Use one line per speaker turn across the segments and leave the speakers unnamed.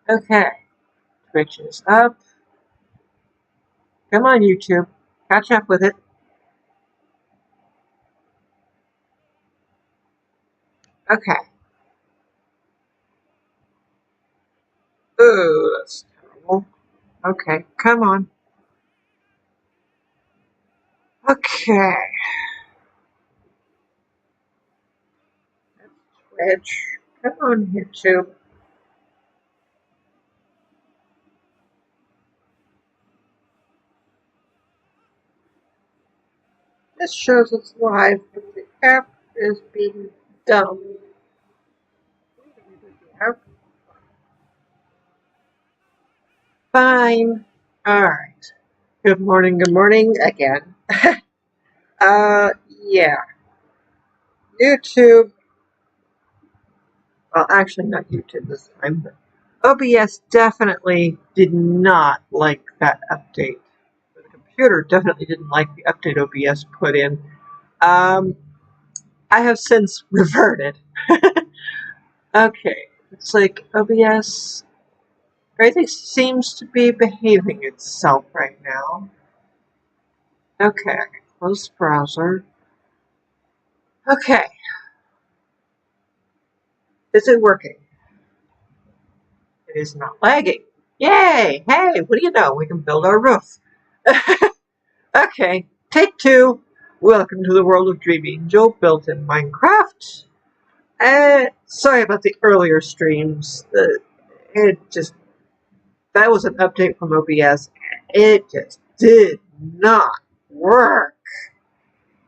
Okay, Twitch is up. Come on, YouTube. Catch up with it. Okay. Ooh, that's terrible. Okay, come on. Okay. Twitch. Come on, YouTube. This shows it's live, but the app is being dumb. Fine. Alright. Good morning again. Yeah. YouTube. Well, actually not YouTube this time, but OBS definitely did not like that update. The computer definitely didn't like the update OBS put in. I have since reverted. Okay, it's like OBS, everything seems to be behaving itself right now. Okay, I can close the browser. Okay. Is it working? It is not lagging. Yay! Hey, what do you know? We can build our roof. Okay, take two. Welcome to the world of Dream Angel, built in Minecraft. Sorry about the earlier streams. That was an update from OBS. It just did not work.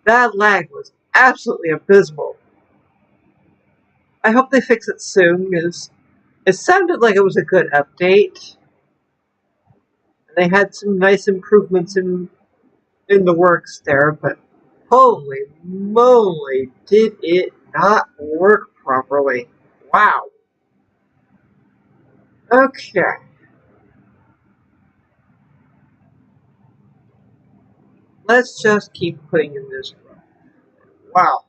That lag was absolutely abysmal. I hope they fix it soon, because it sounded like it was a good update. They had some nice improvements in the works there, but holy moly, did it not work properly. Wow. Okay. Let's just keep putting in this row. Wow.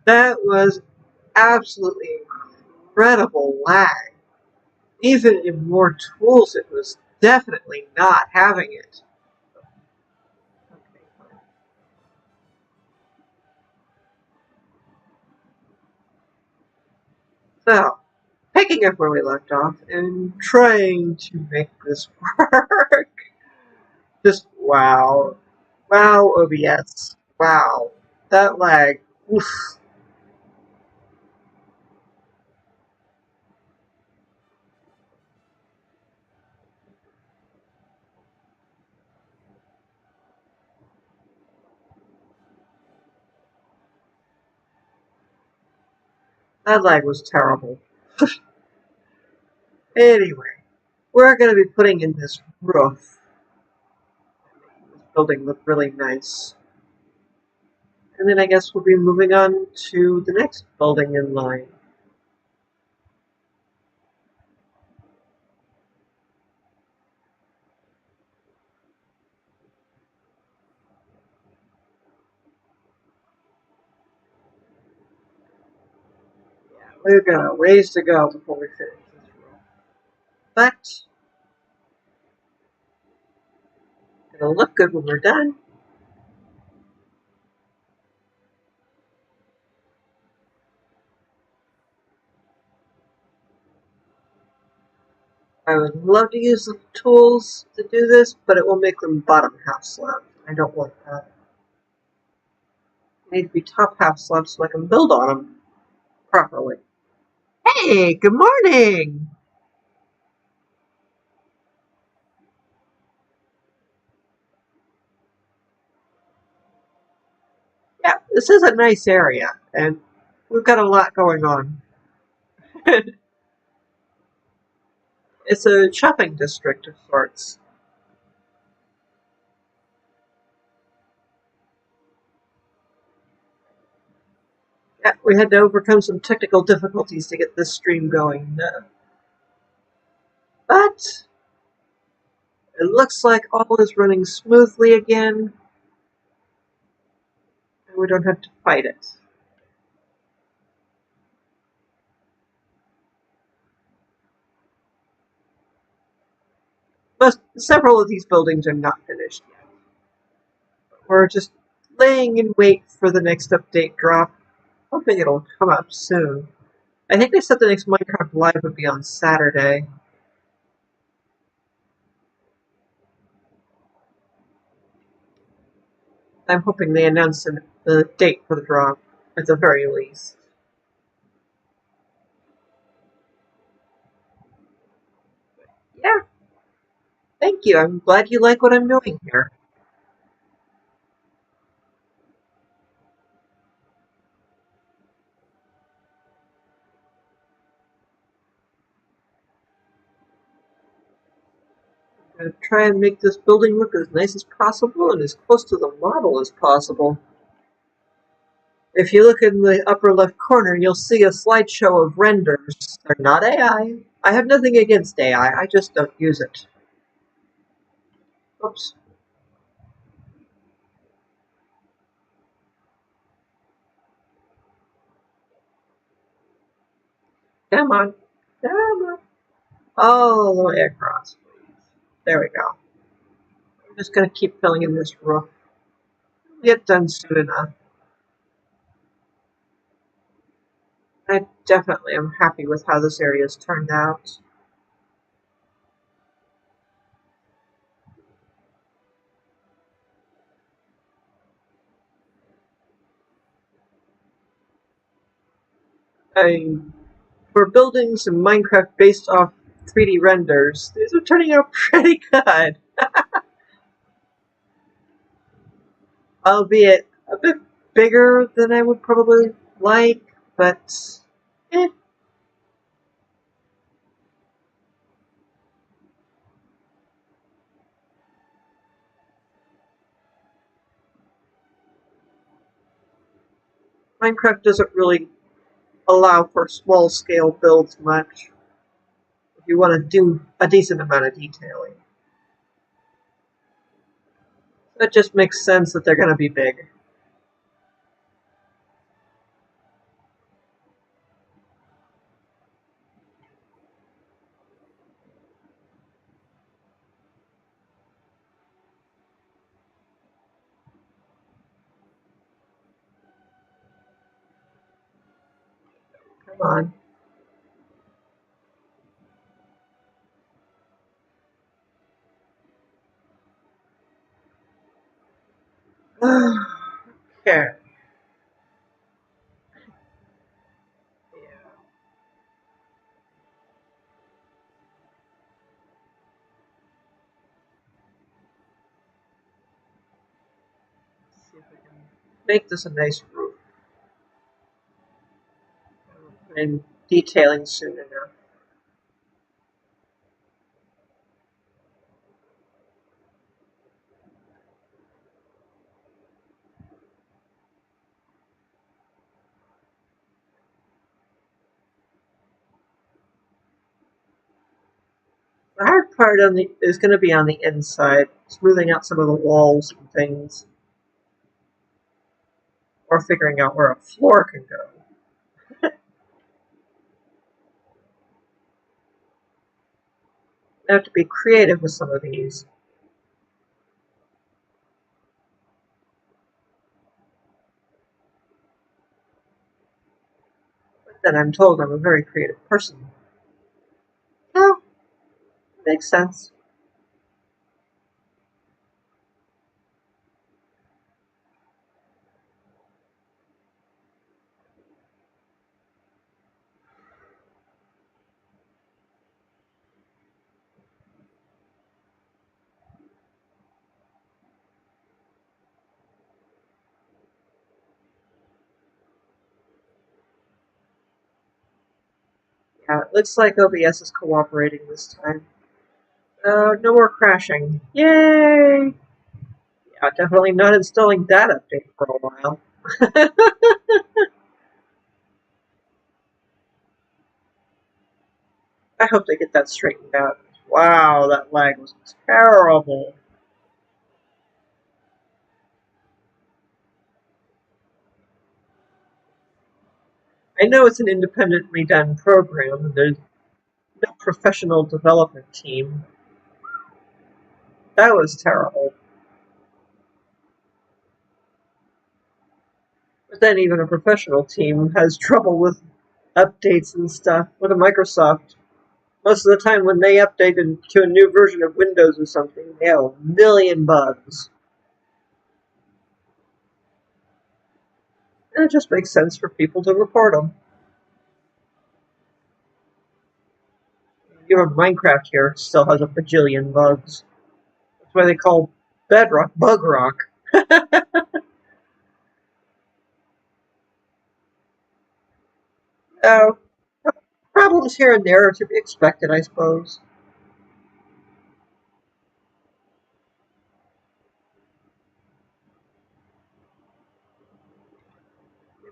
That was absolutely incredible lag. Even in more tools, it was definitely not having it. So, picking up where we left off and trying to make this work. Just wow. Wow, OBS. Wow. That lag. Oof. That lag was terrible. Anyway, we're going to be putting in this roof. This building look really nice. And then I guess we'll be moving on to the next building in line. Yeah, we've got a ways to go before we finish this roof. But it'll look good when we're done. I would love to use the tools to do this, but it will make them bottom half slabs. I don't want that. They need to be top half slabs so I can build on them properly. Hey, good morning! Yeah, this is a nice area, and we've got a lot going on. It's a shopping district of sorts. Yeah, we had to overcome some technical difficulties to get this stream going. But it looks like all is running smoothly again, and we don't have to fight it. Several of these buildings are not finished yet. We're just laying in wait for the next update drop, hoping it'll come up soon. I think they said the next Minecraft Live would be on Saturday. I'm hoping they announce the date for the drop, at the very least. Yeah, thank you. I'm glad you like what I'm doing here. I'm going to try and make this building look as nice as possible and as close to the model as possible. If you look in the upper left corner, you'll see a slideshow of renders. They're not AI. I have nothing against AI, I just don't use it. Oops. Come on. Come on. All the way across, please. There we go. I'm just going to keep filling in this roof. We'll get done soon enough. I definitely am happy with how this area's turned out. For buildings in Minecraft based off 3D renders, these are turning out pretty good. Albeit a bit bigger than I would probably like, but eh. Minecraft doesn't really allow for small scale builds much if you want to do a decent amount of detailing. That just makes sense that they're going to be big. Come on. Okay. See if I can make this a nice roof. And detailing soon enough. The hard part is going to be on the inside, smoothing out some of the walls and things, or figuring out where a floor can go. I have to be creative with some of these. But then I'm told I'm a very creative person. Well, makes sense. Yeah, it looks like OBS is cooperating this time. No more crashing. Yay! Yeah, definitely not installing that update for a while. I hope they get that straightened out. Wow, that lag was terrible. I know it's an independently done program, and there's no professional development team. That was terrible. But then even a professional team has trouble with updates and stuff. With a Microsoft, most of the time when they update to a new version of Windows or something, they have a million bugs. And it just makes sense for people to report them. Even Minecraft here still has a bajillion bugs. That's why they call Bedrock Bug Rock. Oh, problems here and there are to be expected, I suppose.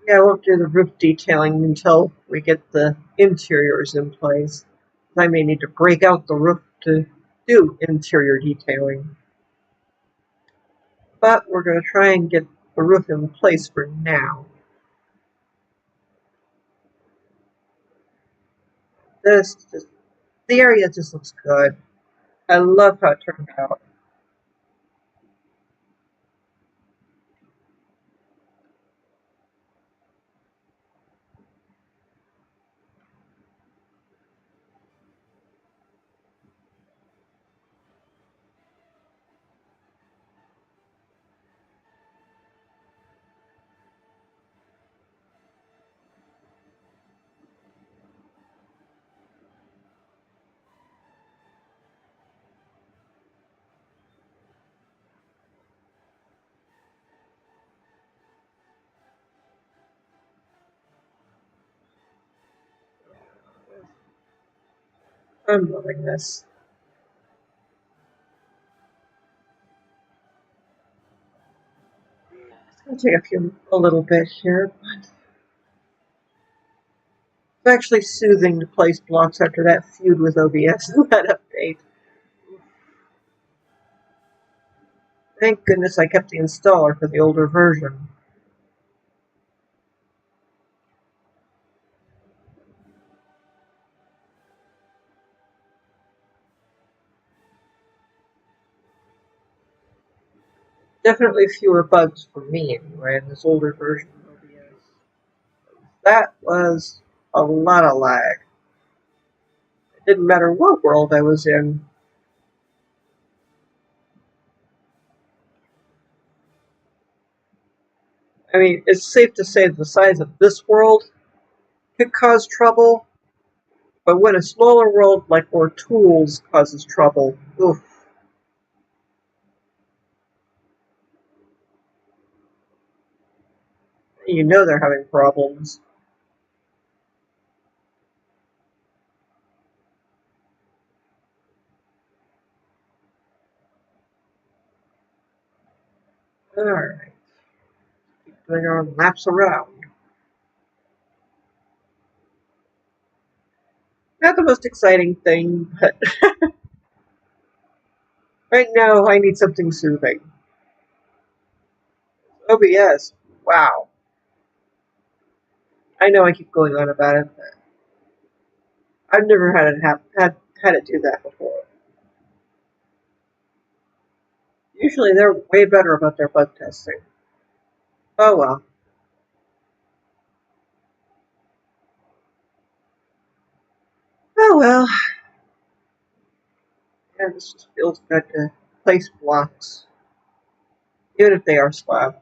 Yeah, I won't do the roof detailing until we get the interiors in place. I may need to break out the roof to do interior detailing. But we're going to try and get the roof in place for now. The area just looks good. I love how it turned out. I'm loving this. It's going to take a little bit here. It's actually soothing to place blocks after that feud with OBS and that update. Thank goodness I kept the installer for the older version. Definitely fewer bugs for me anyway in this older version of OBS. That was a lot of lag. It didn't matter what world I was in. I mean, it's safe to say the size of this world could cause trouble, but when a smaller world like more tools causes trouble, oof. You know they're having problems. Alright, keep doing our laps around. Not the most exciting thing, but right now I need something soothing. OBS, wow. I know I keep going on about it, but I've never had it do that before. Usually they're way better about their bug testing. Oh well. Oh well. Yeah, this just feels good to place blocks, even if they are slab.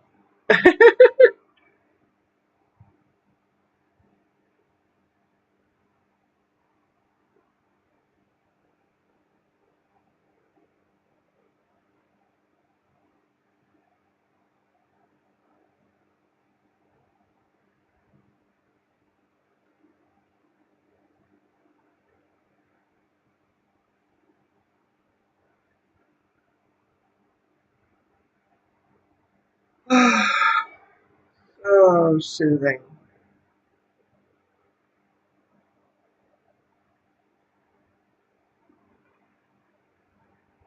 So soothing.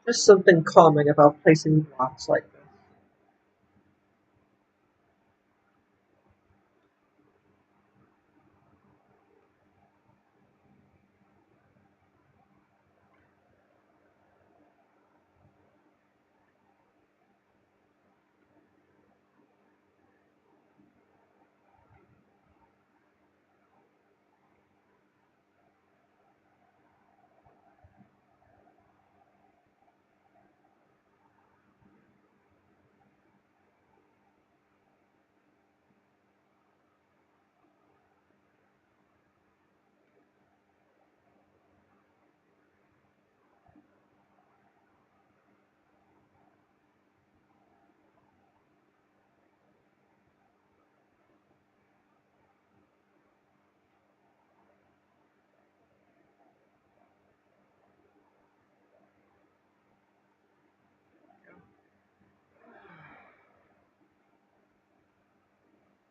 Just something calming about placing blocks like this.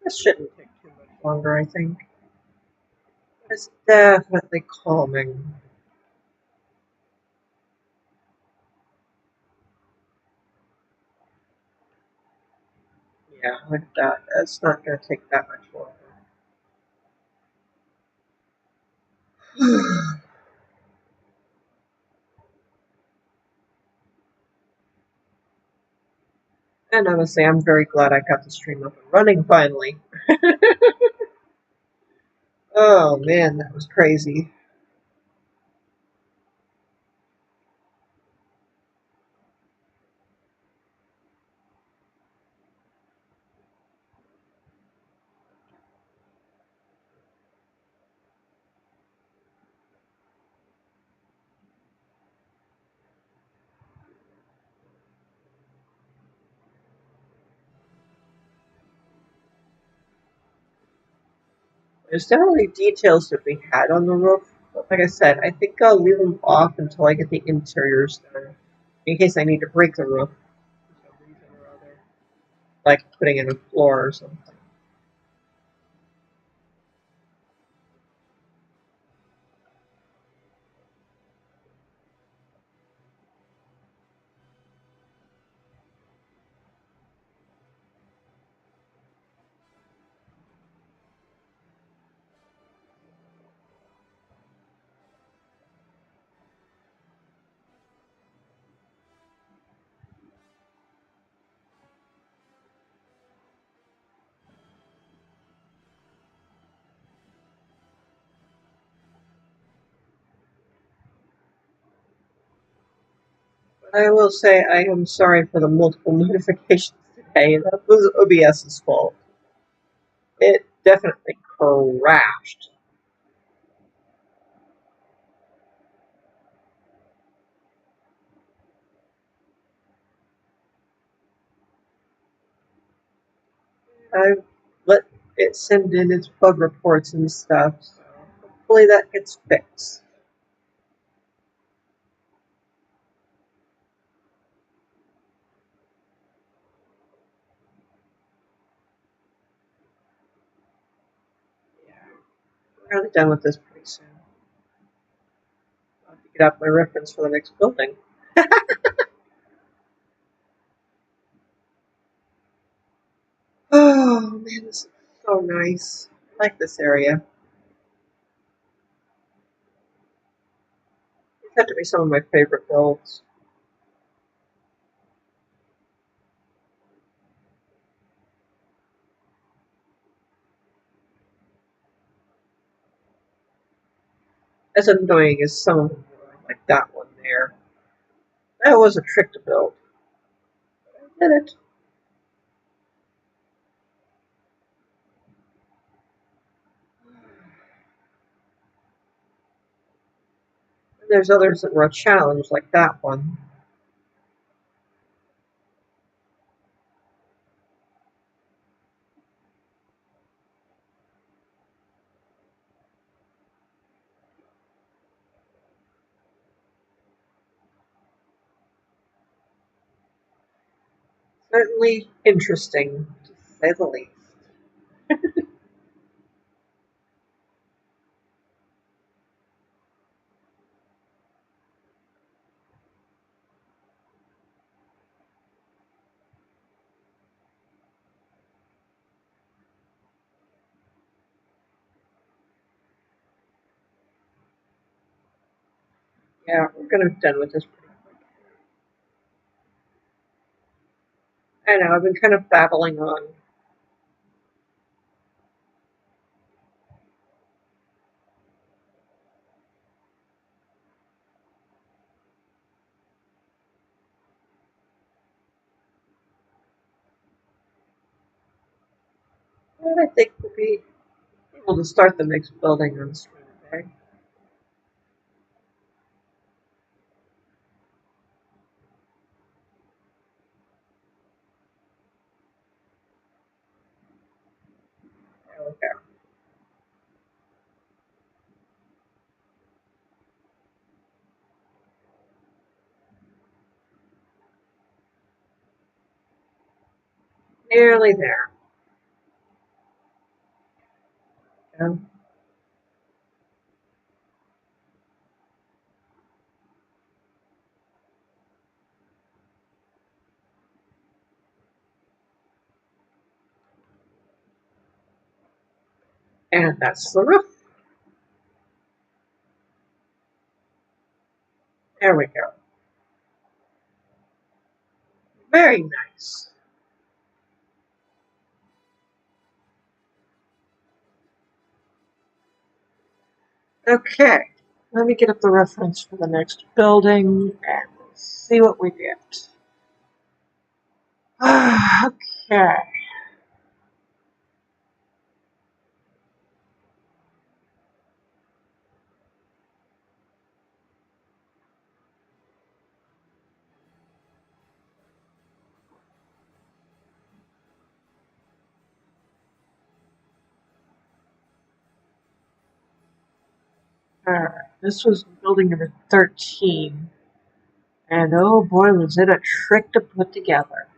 This shouldn't take too much longer, I think. It's definitely calming. Yeah, look at that. It's not going to take that much longer. And honestly, I'm very glad I got the stream up and running finally. Oh man, that was crazy. There's definitely details to be had on the roof, but like I said, I think I'll leave them off until I get the interiors done, in case I need to break the roof for some reason or other, like putting in a floor or something. But I will say I am sorry for the multiple notifications today. That was OBS's fault. It definitely crashed. I let it send in its bug reports and stuff, so hopefully that gets fixed. Yeah, we're gonna be done with this pretty soon. I'll have to get out my reference for the next building. Oh man, this is so nice. I like this area. These have to be some of my favorite builds. As annoying as some of them were, like that one there. That was a trick to build. I did it. And there's others that were a challenge, like that one. Certainly interesting, to say the least. Yeah, we're gonna be done with this pretty quick. I know, I've been kind of babbling on. And I think we'll be able to start the next building on stream today. There we go. Nearly there. go. And that's the roof. There we go. Very nice. Okay, let me get up the reference for the next building and see what we get. Okay. Alright, this was building number 13. And oh boy, was it a trick to put together.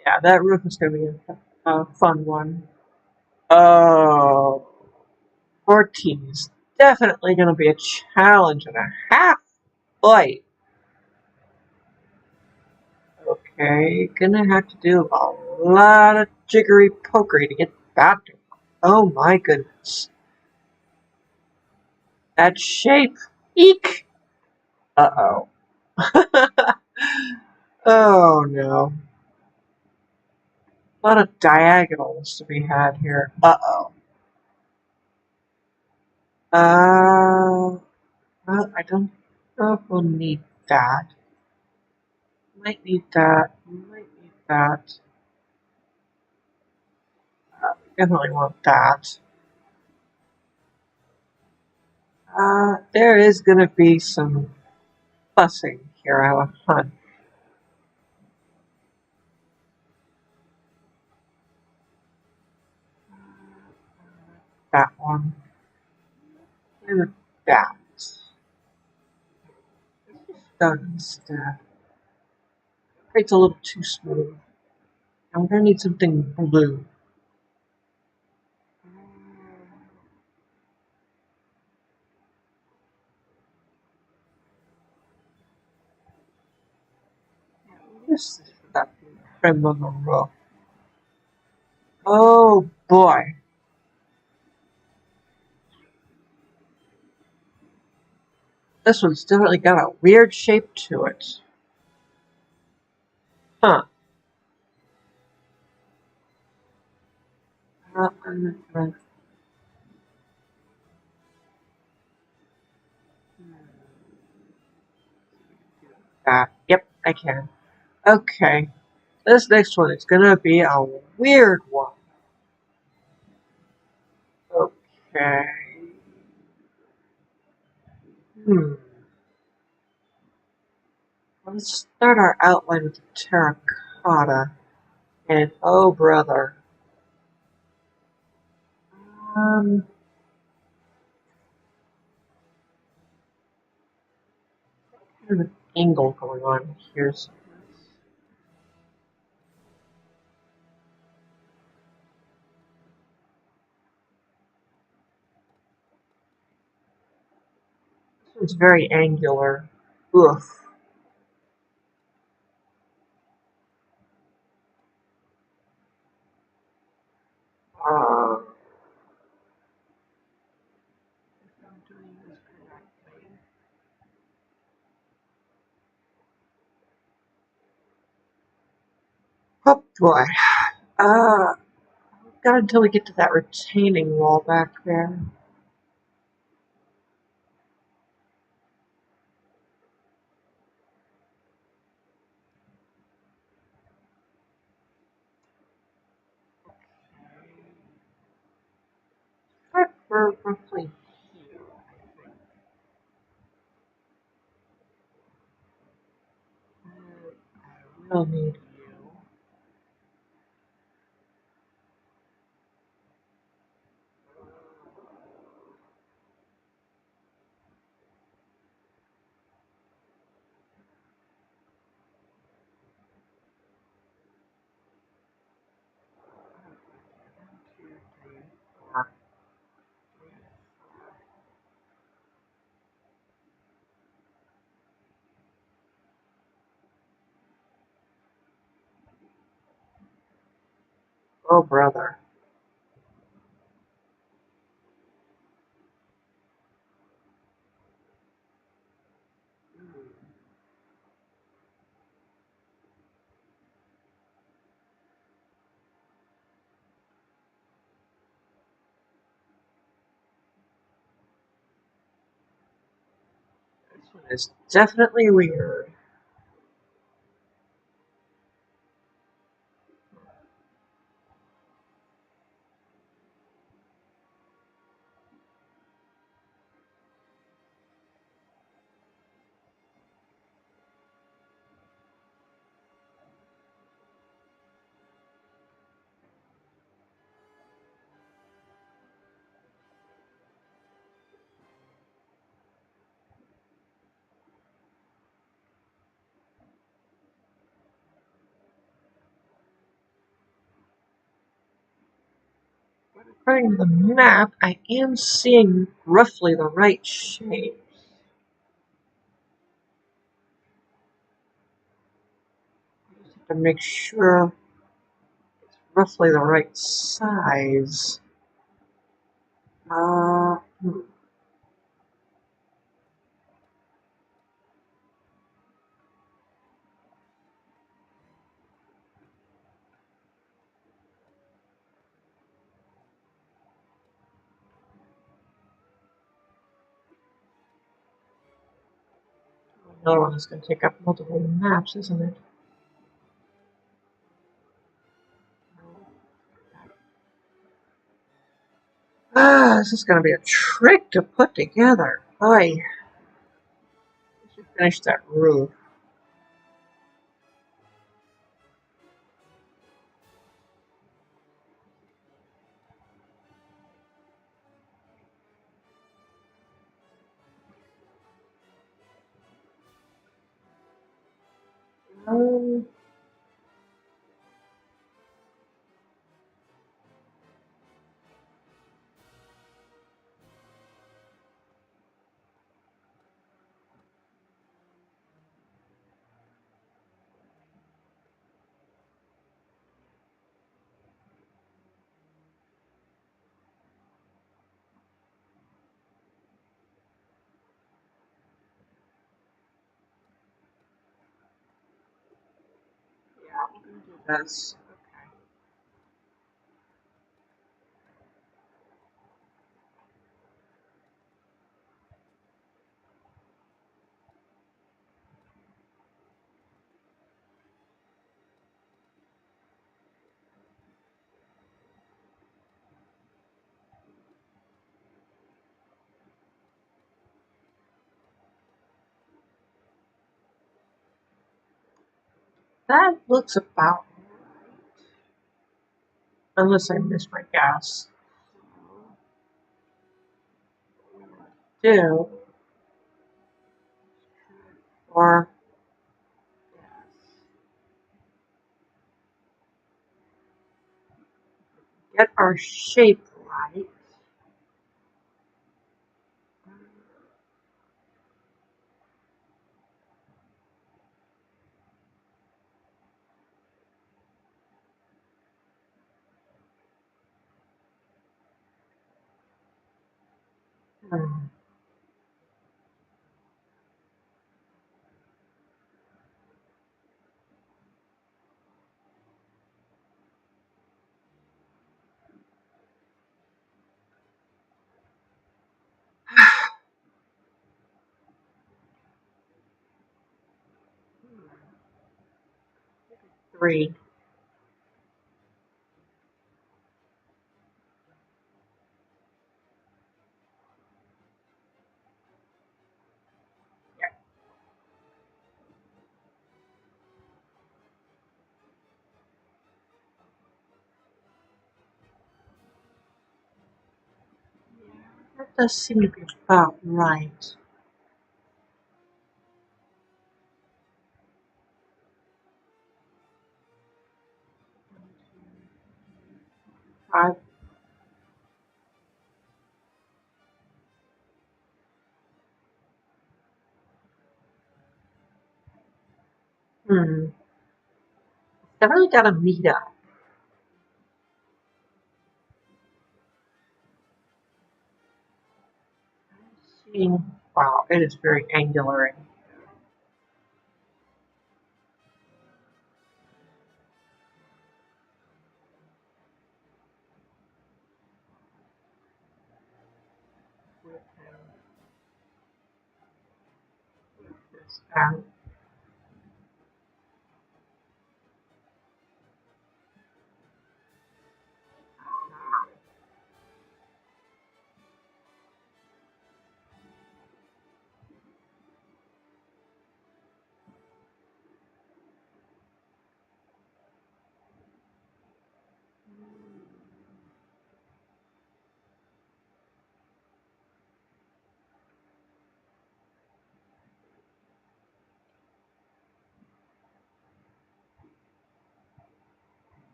Yeah, that roof is going to be a fun one. Oh, 14 is definitely going to be a challenge and a half. Boy. Okay, gonna have to do a lot of jiggery pokery to get that to work. Oh my goodness. That shape. Eek! Uh-oh. Oh no. A lot of diagonals to be had here. Uh-oh. Well, I don't know if we'll need that. Might need that. Might need that. Definitely want that. There is gonna be some fussing here, I have a hunch. That one. And that. Done instead. It's a little too smooth. I'm gonna need something blue. This is for that trim on the roof. Oh boy. This one's definitely got a weird shape to it. Huh. Yep, I can. Okay. This next one is gonna be a weird one. Okay. Let's start our outline with the terracotta. And oh brother. Um kind of an angle going on here. So this one's very angular. Oof. Uh, oh boy. Got until we get to that retaining wall back there. We're roughly here, I think. I will need you. One, two, three, four. Oh, brother. This one is definitely weird. According to the map, I am seeing roughly the right shape. I just have to make sure it's roughly the right size. Uh, hmm. Another one is going to take up multiple maps, isn't it? Ah, this is going to be a trick to put together. I should finish that roof. Um, yeah, we're going to do this. Okay. That looks about right. Unless I missed my guess. Do or get our shape right. Hmm. 3. That does seem to be about right. 5. Definitely got to meet up. Wow, it is very angular. Um,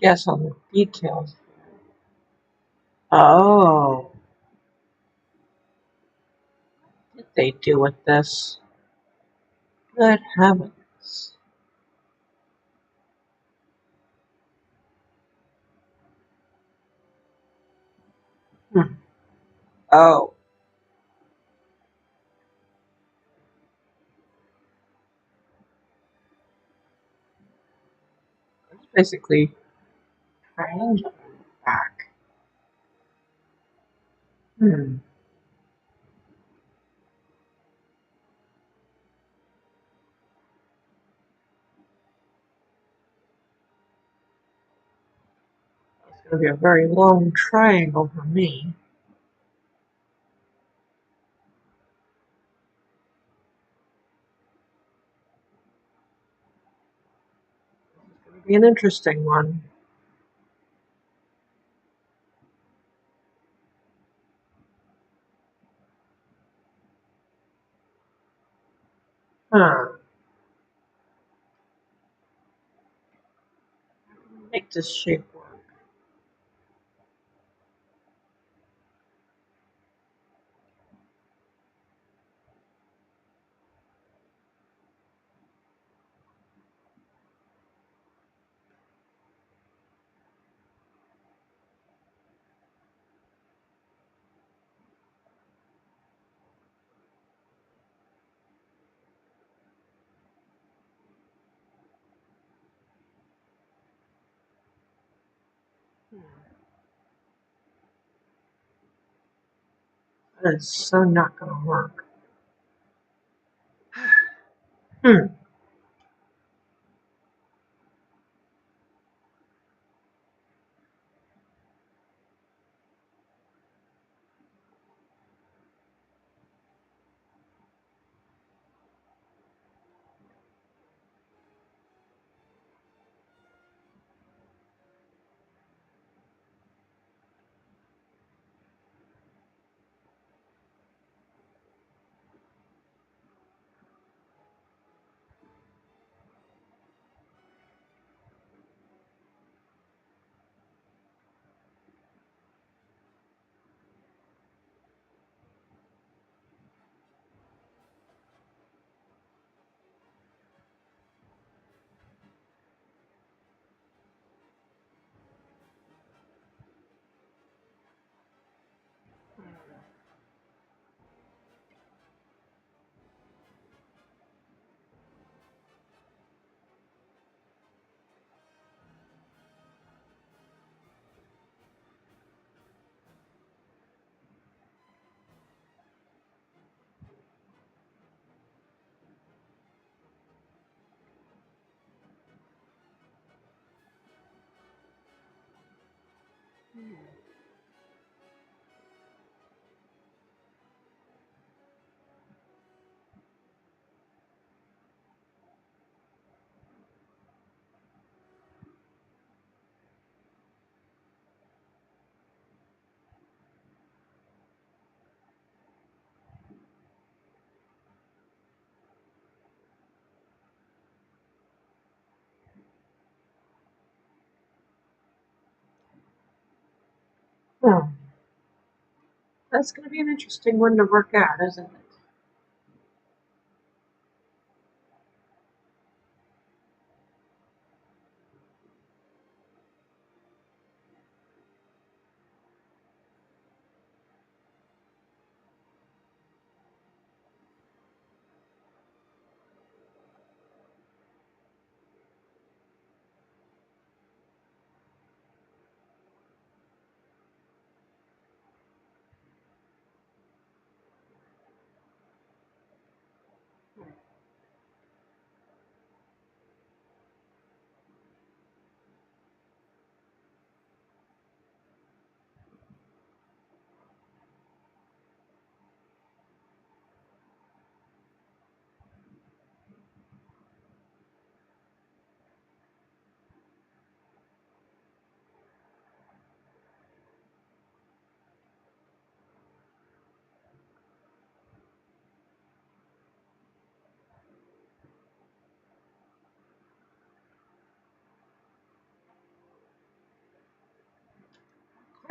Guess on the details. Oh, what did they do with this? Good heavens. Hmm. Oh, it's basically triangular back. Hmm. It's going to be a very long triangle for me. It's going to be an interesting one. Huh. Make this shape work. That is so not going to work. Hmm. Hmm. That's going to be an interesting one to work out, isn't it?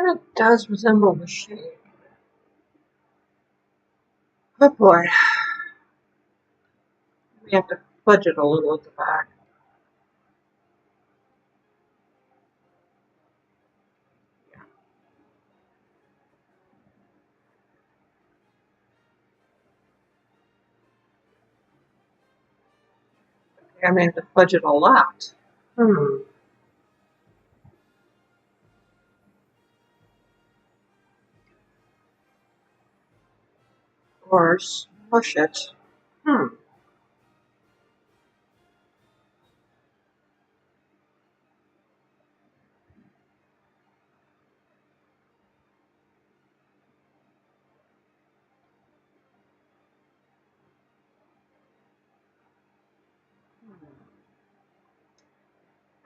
Kind of does resemble the shape. Oh boy. We have to fudge it a little at the back. I may have to fudge it a lot. Or smush it.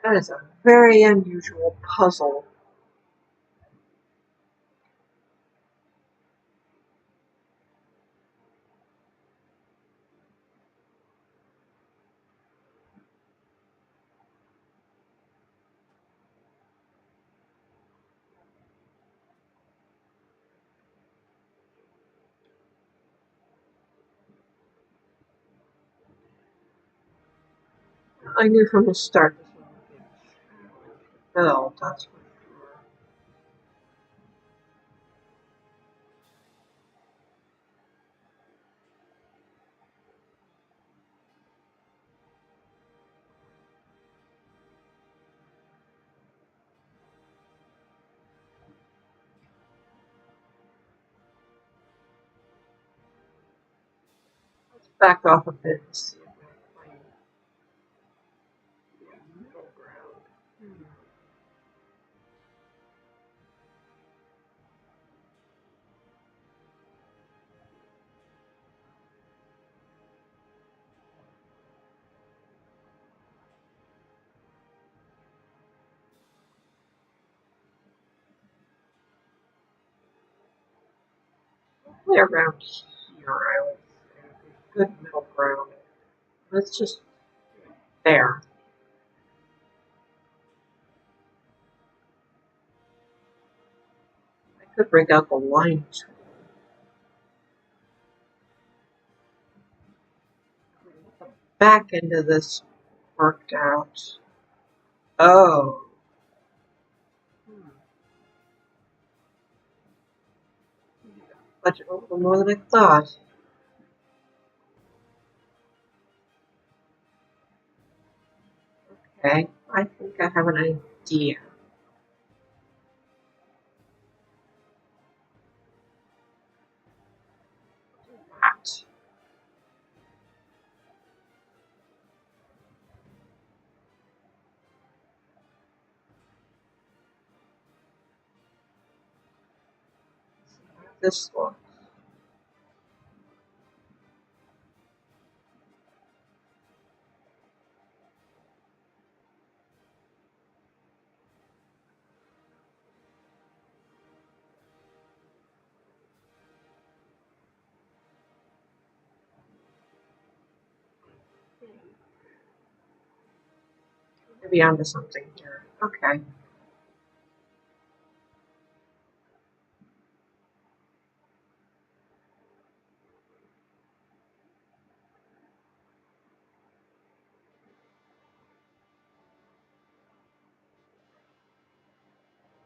That is a very unusual puzzle. I knew from the start this one would be a build, that's for sure. Let's back off a bit and see if I can find the middle ground. Hopefully around here, I would say a good middle ground. Let's just there. I could break out the line tool. The back end of this worked out. Oh. Budget a little more than I thought. Okay, I think I have an idea. That. This one. Maybe onto something here. Okay.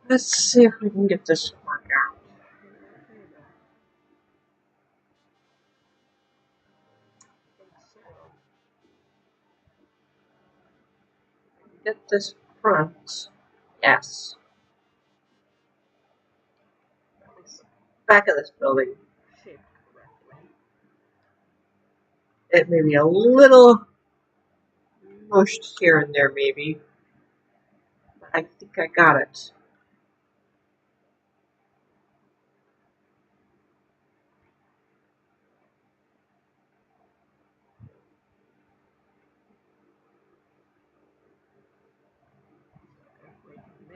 Let's see if we can get this to work out. Get this front. Yes. Back of this building shaped correctly. It may be a little mushed here and there, maybe. But I think I got it.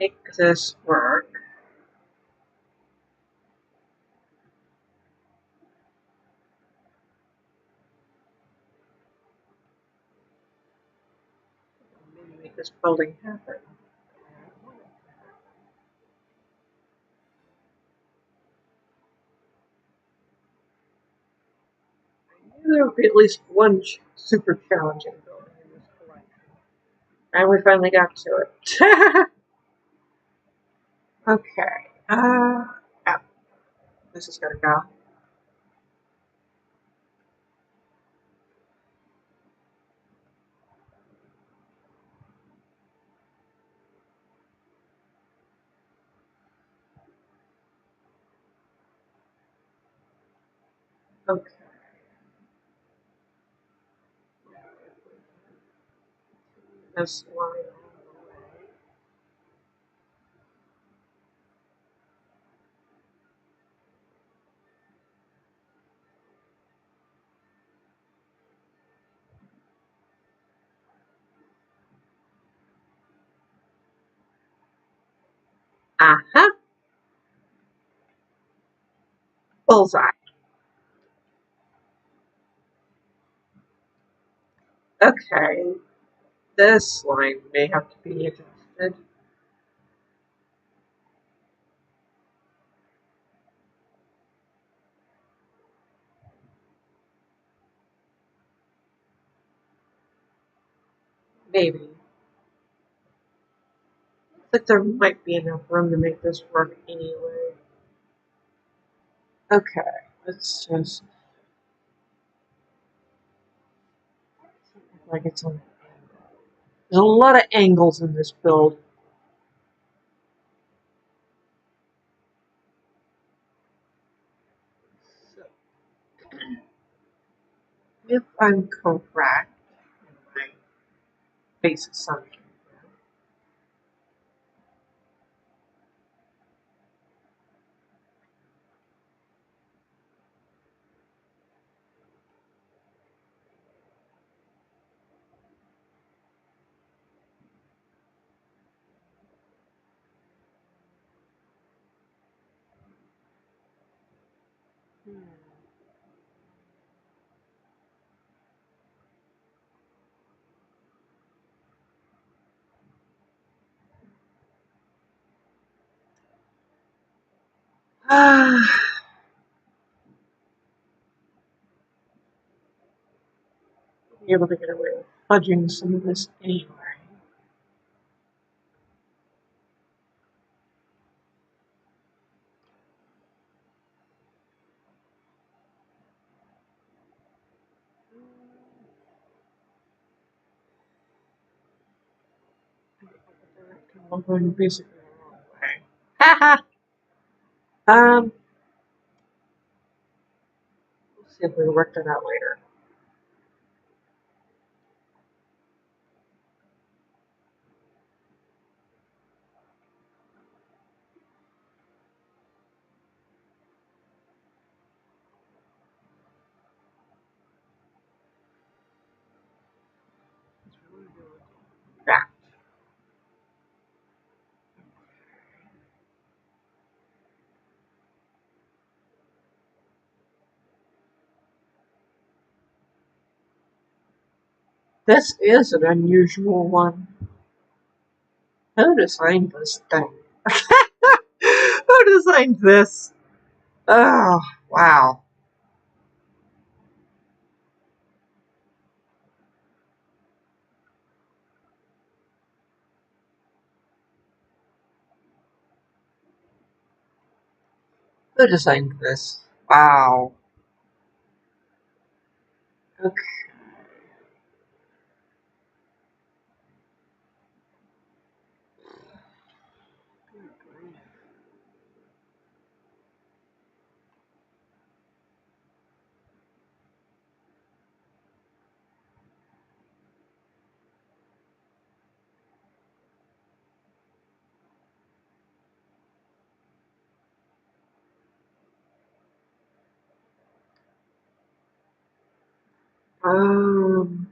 Make this work. Maybe make this building happen. There will be at least one super challenging building in this collection. And we finally got to it. Okay. Yeah, this is gonna go. Okay. This line all the way. Uh-huh. Bullseye. Okay. This line may have to be adjusted. Maybe. But there might be enough room to make this work anyway. Okay. Let's just like it's on an angle. There's a lot of angles in this build. So, if I'm correct in my base assumption, be able to get away with fudging some of this anyway. I'm going basically the wrong way. Haha! We'll see if we work it out later. Yeah. This is an unusual one. Who designed this thing? Who designed this? Oh, wow. Who designed this? Wow. Okay. Um,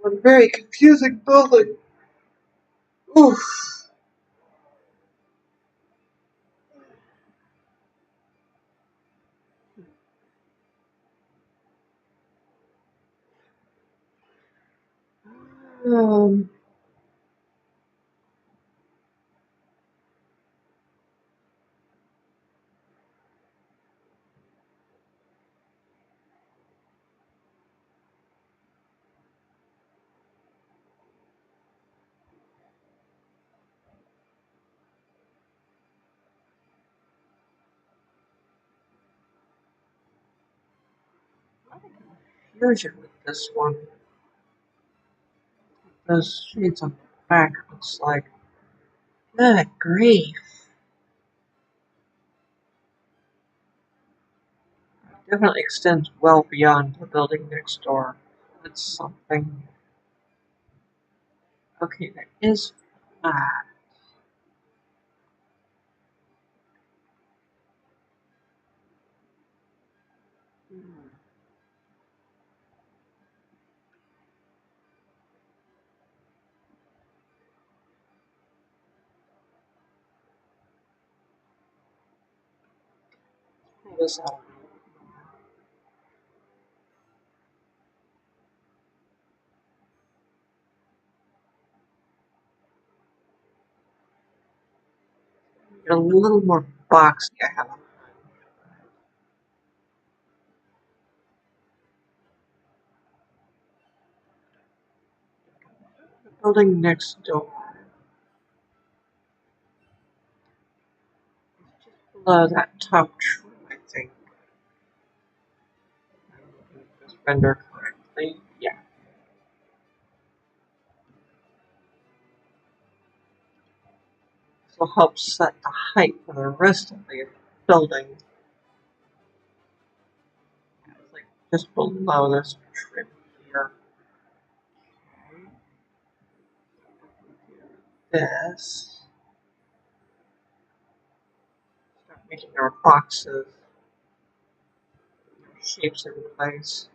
a very confusing building. Oof. Um, A lot of confusion with this one. Those shades on the back looks like. Good grief. It definitely extends well beyond the building next door. That's something. Okay, there is flat. Pull this out. Get a little more boxy. I have the building next door. Just below that top tree, I think. I'm looking at this render correctly. Yeah. This will help set the height for the rest of the building. It's like just below this trim here. This. Start making our boxes, shapes in place.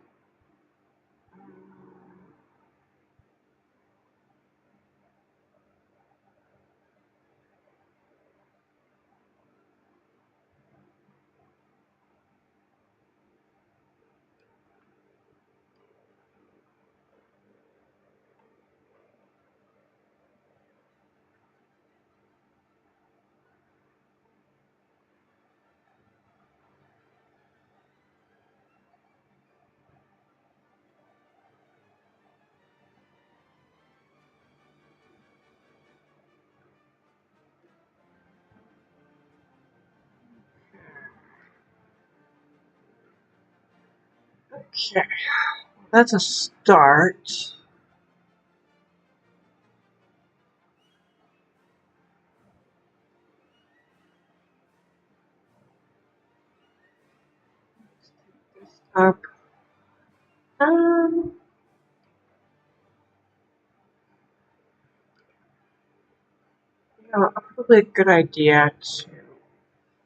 Okay, that's a start. This up. Um, probably a good idea to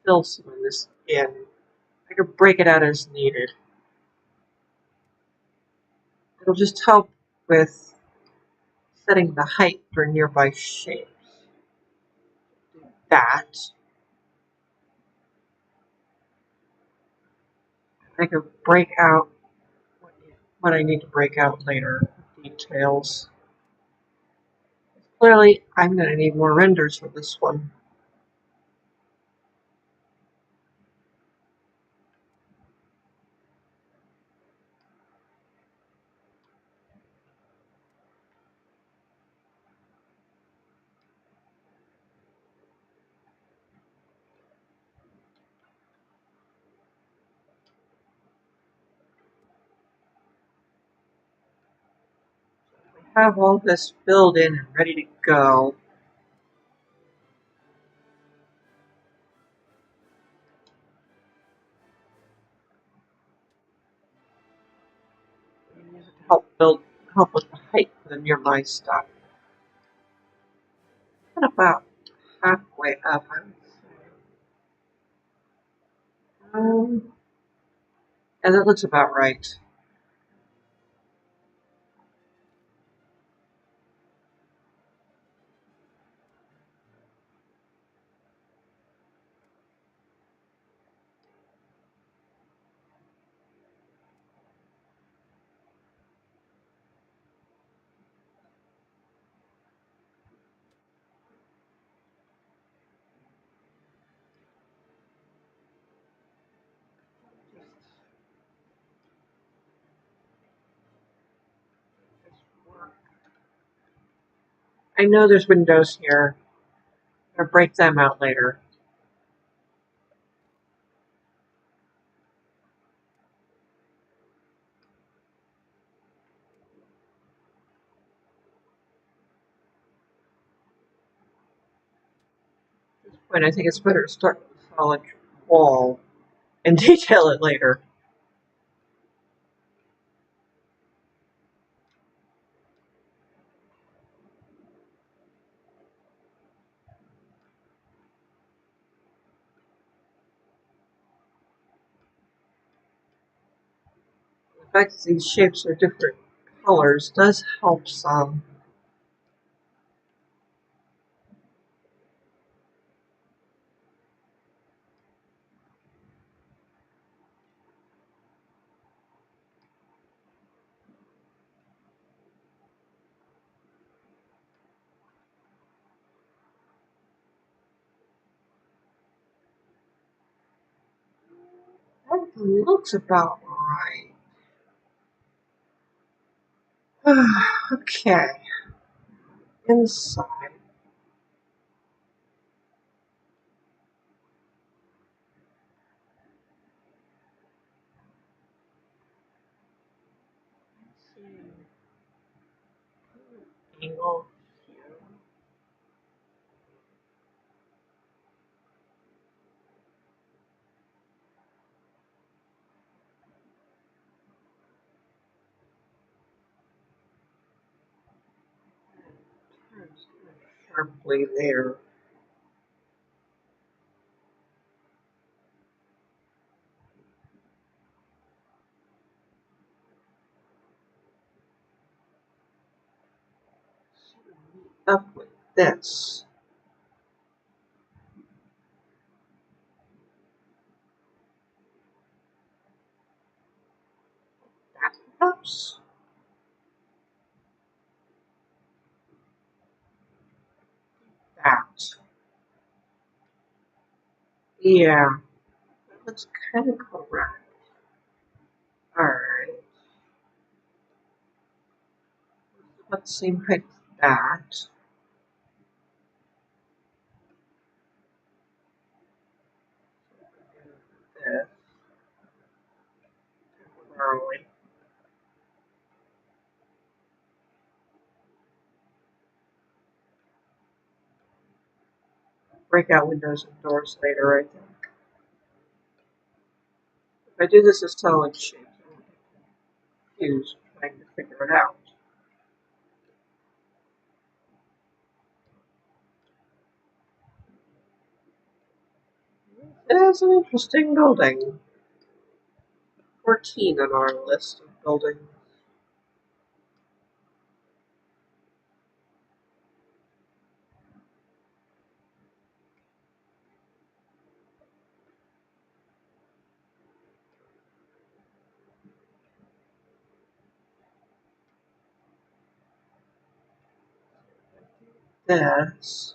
fill some of this in. I could break it out as needed. It'll just help with setting the height for nearby shapes. Do that. I could break out what I need to break out later. Details. Clearly, I'm going to need more renders for this one. Have all this filled in and ready to go. Use it to help with the height for the nearby stuff. At about halfway up, I would say. And that looks about right. I know there's windows here. I'll break them out later. point, I think it's better to start with a solid wall and detail it later. The fact that these shapes are different colors does help some. That looks about right. Okay, inside. Angle here. Turns sharply there. Up with this. That helps. That. Yeah, that looks kind of correct. Alright. Let's see, pick that. This. Temporarily. Break out windows and doors later, I think. If I do this as solid shapes, I won't get confused trying to figure it out. It is an interesting building. 14 on our list of buildings. This.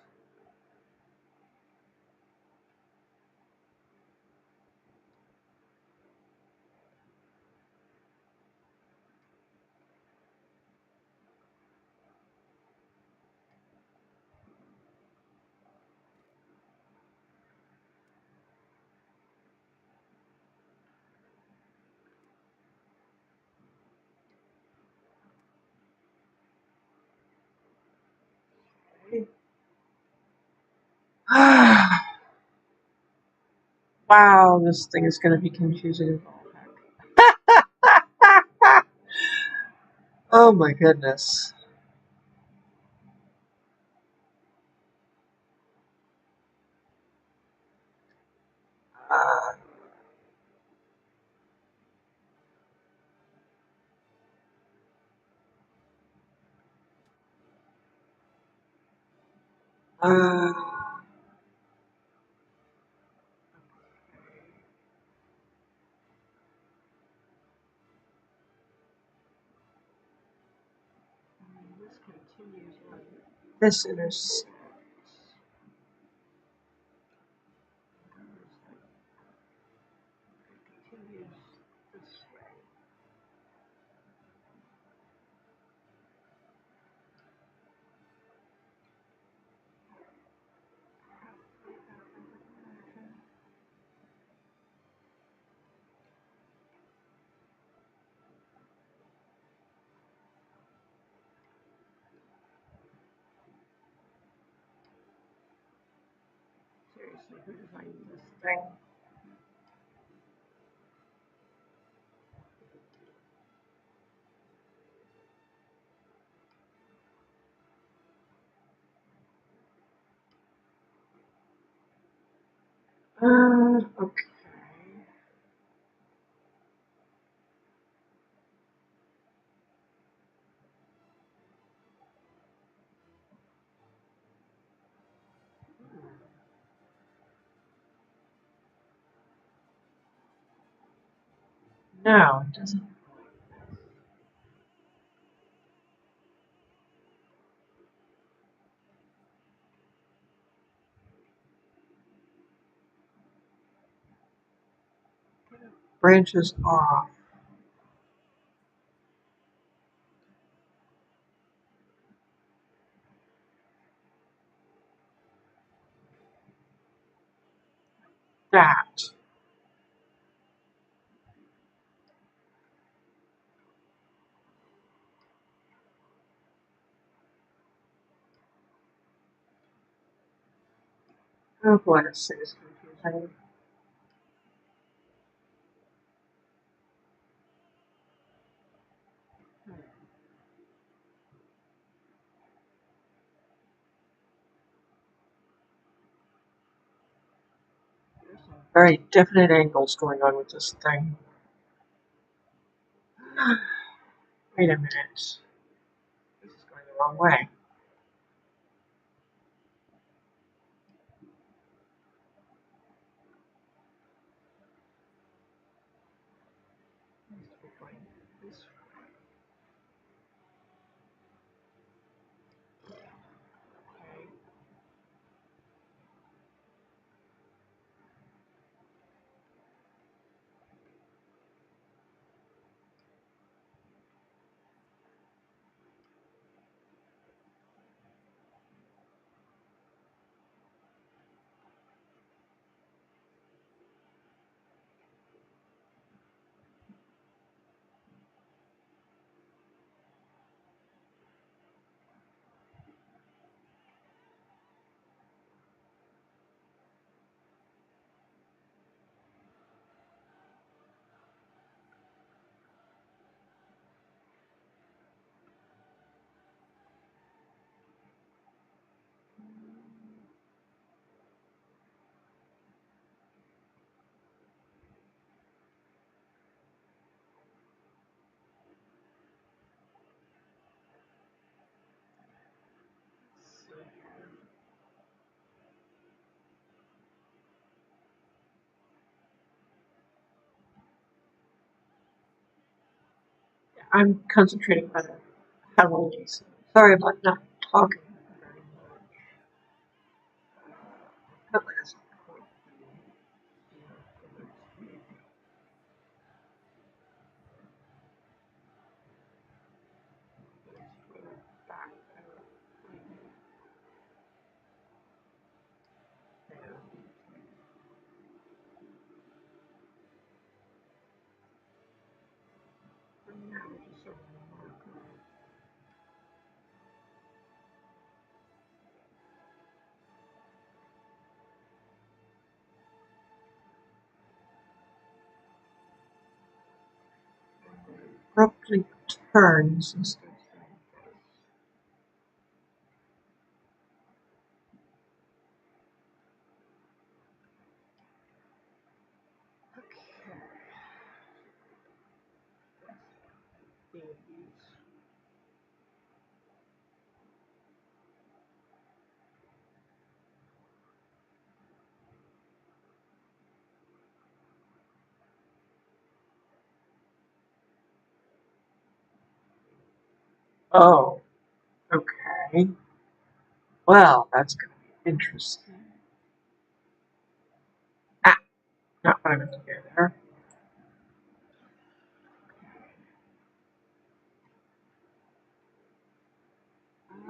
Wow, this thing is going to be confusing as all heck. Oh my goodness. Uh, uh, this continues on this intersects. Continues this way. Actually, who designed this thing? Okay. No, it doesn't. Branches off. That. Oh boy, this thing is confusing. There's some very definite angles going on with this thing. Wait a minute. This is going the wrong way. This way. I'm concentrating on it heavily. Sorry about not talking very much. At last. Abruptly turns instead of oh, okay. Well, that's going to be interesting. Ah, not what I meant to do there.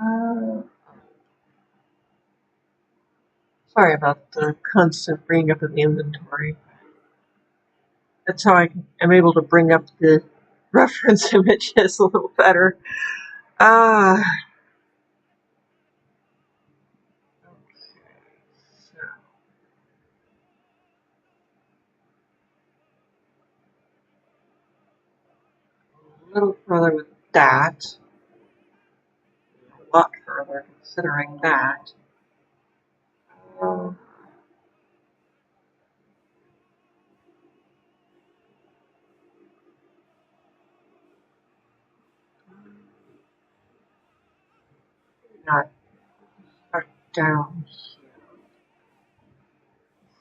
Uh, Sorry about the constant bringing up of the inventory. That's how I am able to bring up the reference images a little better. Ah, okay. So little further with that. A lot further considering that. Not start down here.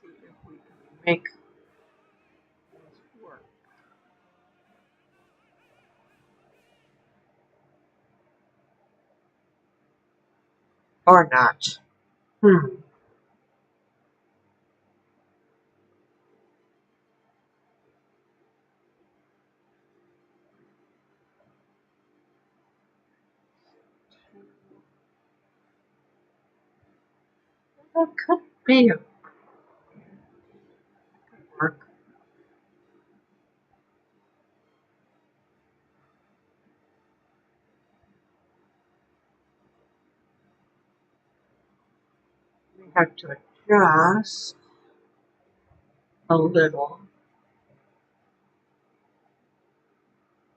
See if we can make this work. Or not. That could be a work. We have to adjust a little.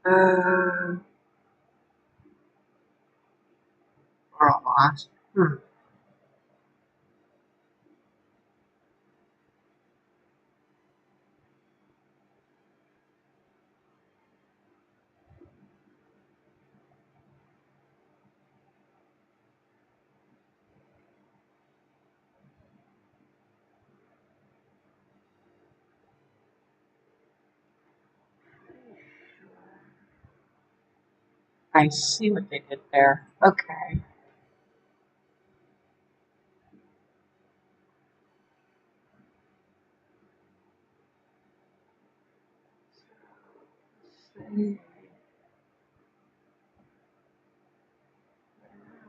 Or a lot. I see what they did there. Okay.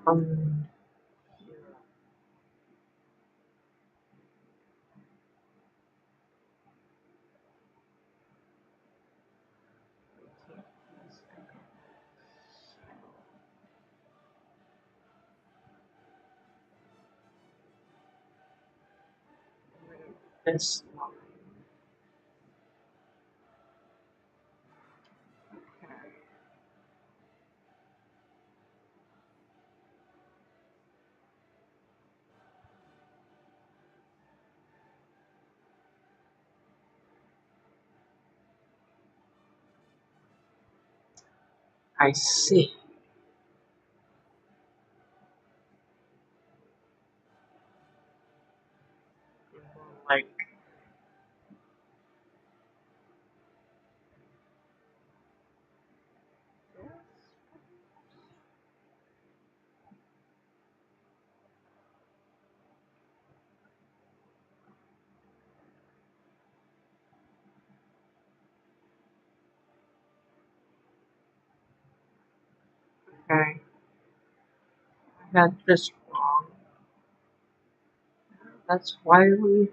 Um, this one. Okay. I see. Like, okay. I had this wrong. That's why we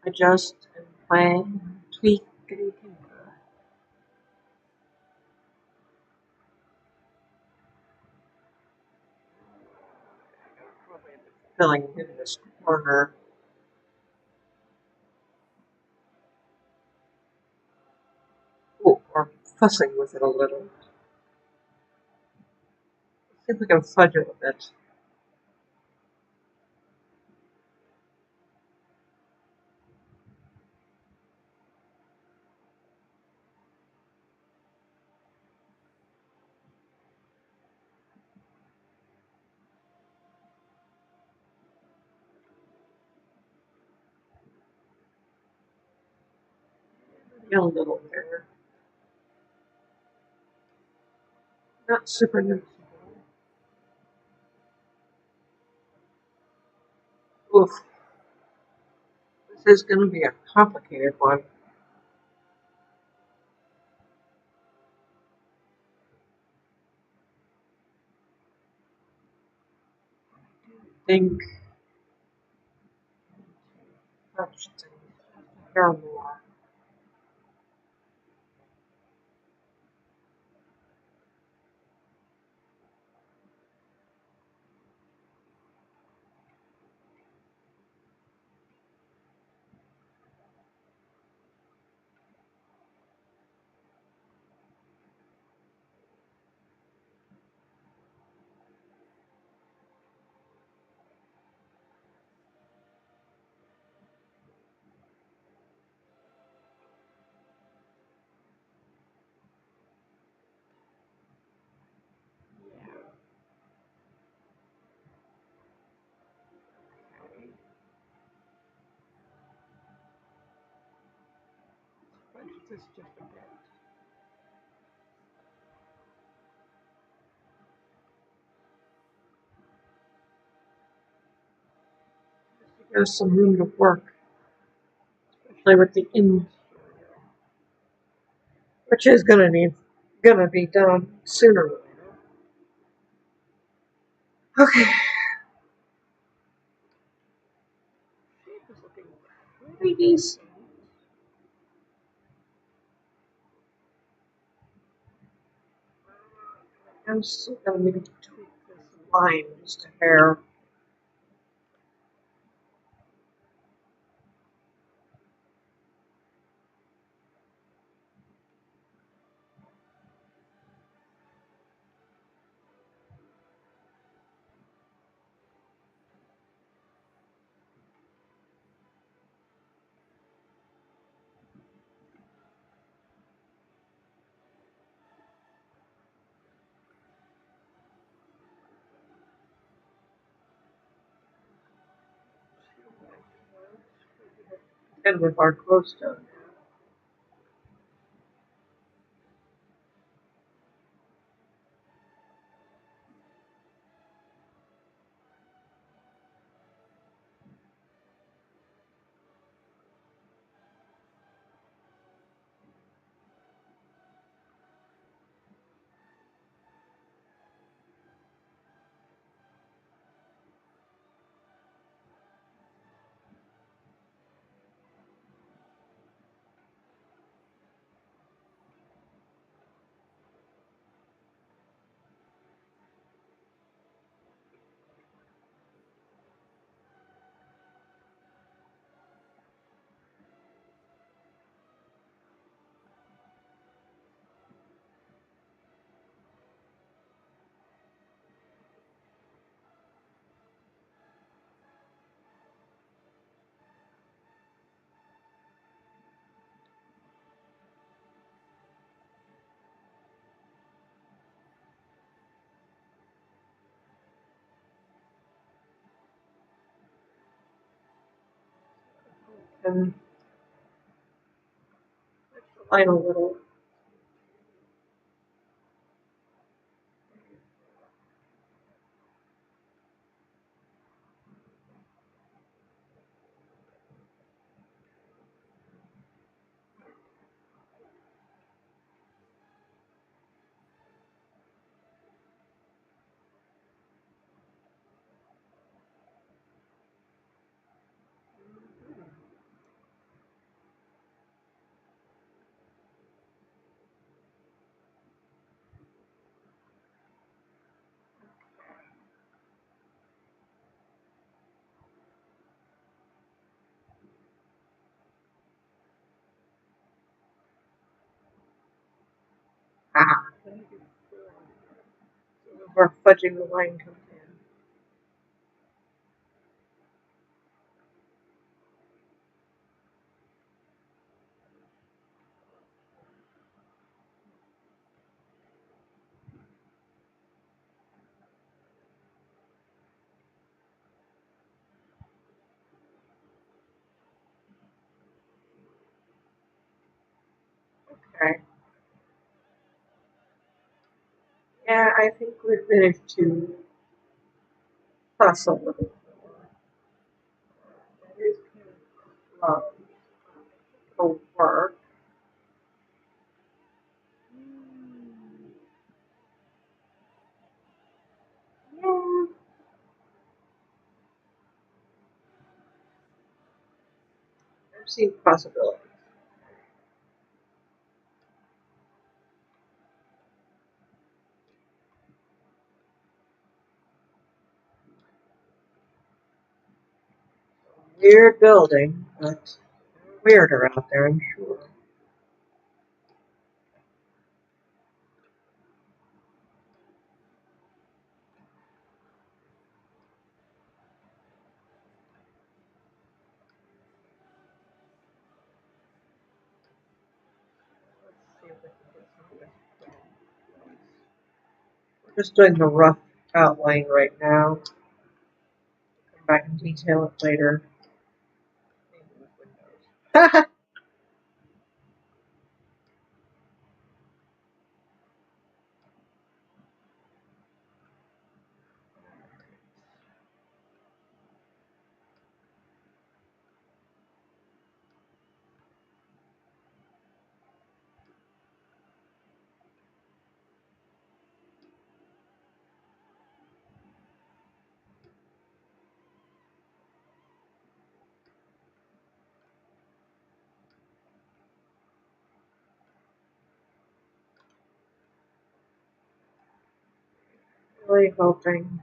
adjust and plan and tweak and tinker. Probably filling in this corner. Ooh, or fussing with it a little. See if we can fudge it a bit. A little there. Not super noticeable. Oof. This is going to be a complicated one. I think touch things here more. this just a bit. There's some room to work, especially with the in, which is gonna be done sooner or later. Okay. It's looking pretty decent. I'm still gonna maybe tweak this line just a hair. And with our close done. And line a little. Ah. Where fudging the line comes in. Okay. Yeah, I think we've managed to fuss a little. That is kind of slow. It'll work. Yeah. I've seen possibilities. Weird building, but weirder out there, I'm sure. Let's see if we can get some of this. We're just doing the rough outline right now. Come back and detail it later. really hoping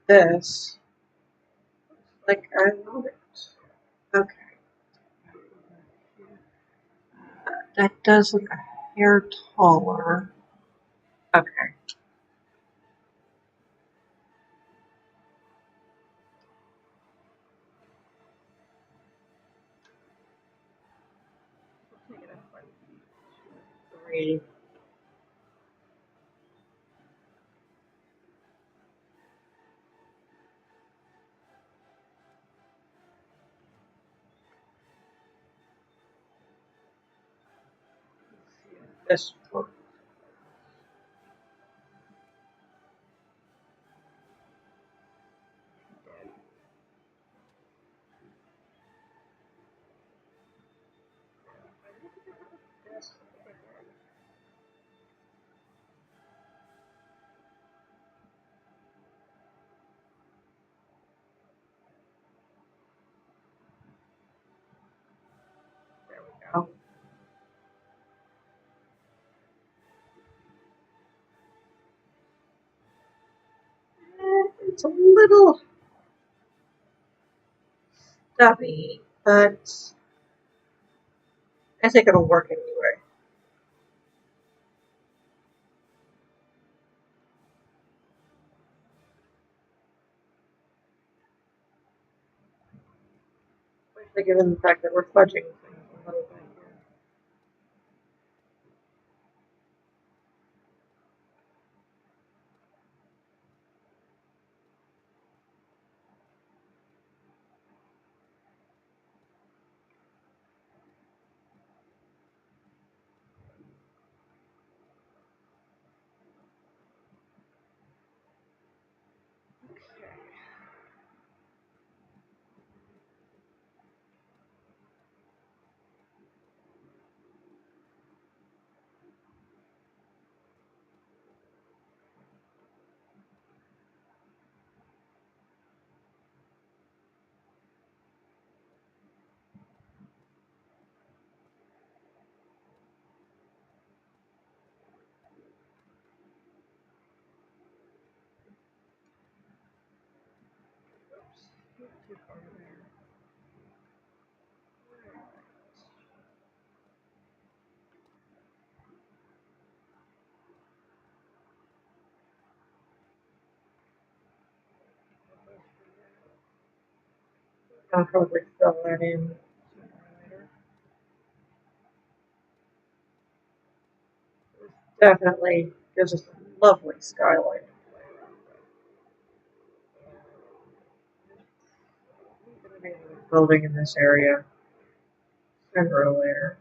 this, like I love it. Okay, that does look a hair taller. Okay. Take it up by 3. This one. There we go. It's a little stubby, but I think it'll work anyway. Especially given the fact that we're fudging things a little bit here. Oops, too far there. I'll probably fill that in sooner or later. This definitely gives us a lovely skyline. Building in this area sooner or later.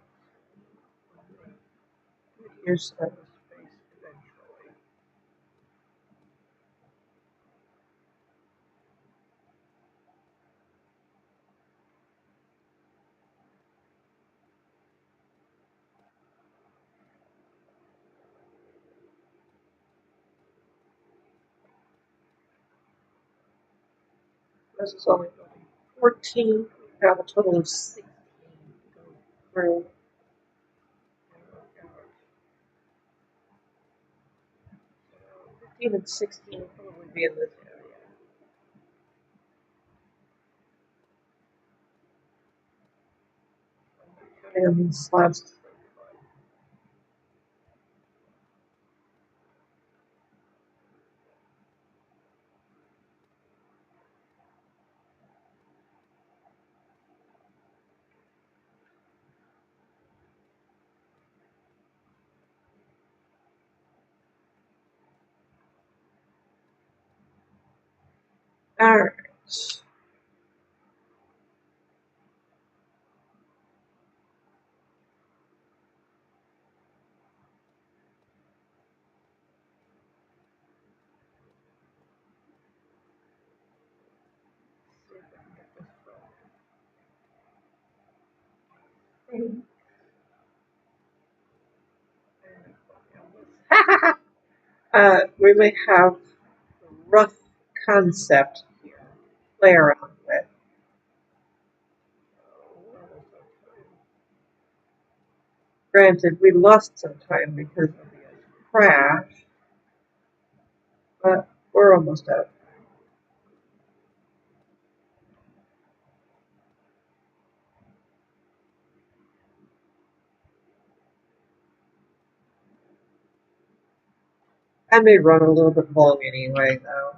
Use that space eventually. This is only building 14. We have a total of 16 to go through. 15 and 16 will probably be in this area. And these slabs. Alright. We may have a rough concept here to play around with. Granted, we lost some time because of the crash, but we're almost out. I may run a little bit long anyway, though.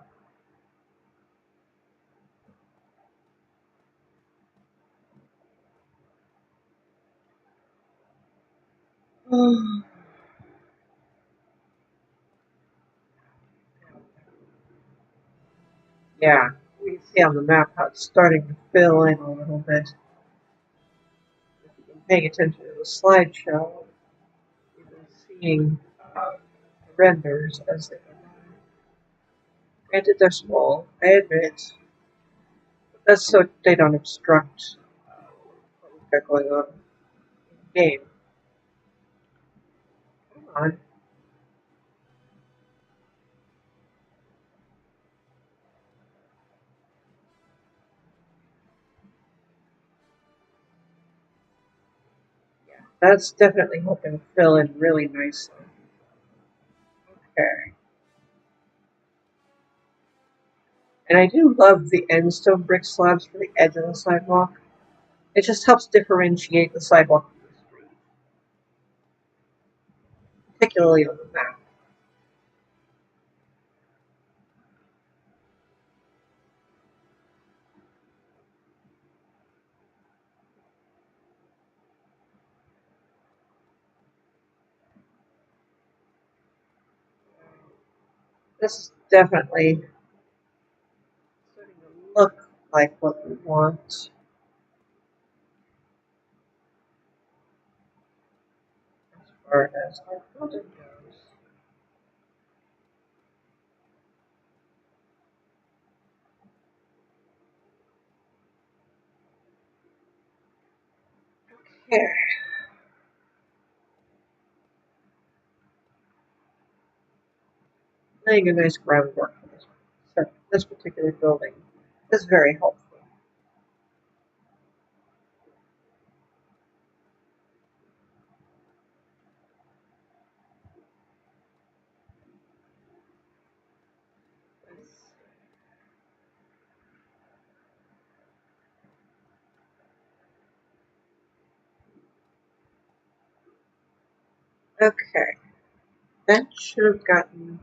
Yeah, you can see on the map how it's starting to fill in a little bit. If you've been paying attention to the slideshow, you've been seeing the renders as they go by. Granted, they're small, I admit, but that's so they don't obstruct what we've got going on in the game. Come on. That's definitely helping to fill in really nicely. Okay. And I do love the end stone brick slabs for the edge of the sidewalk. It just helps differentiate the sidewalk from the street, particularly on the map. This is definitely starting to look like what we want as far as our building goes. Okay. Laying a nice groundwork for this particular building is very helpful. Okay, that should have gotten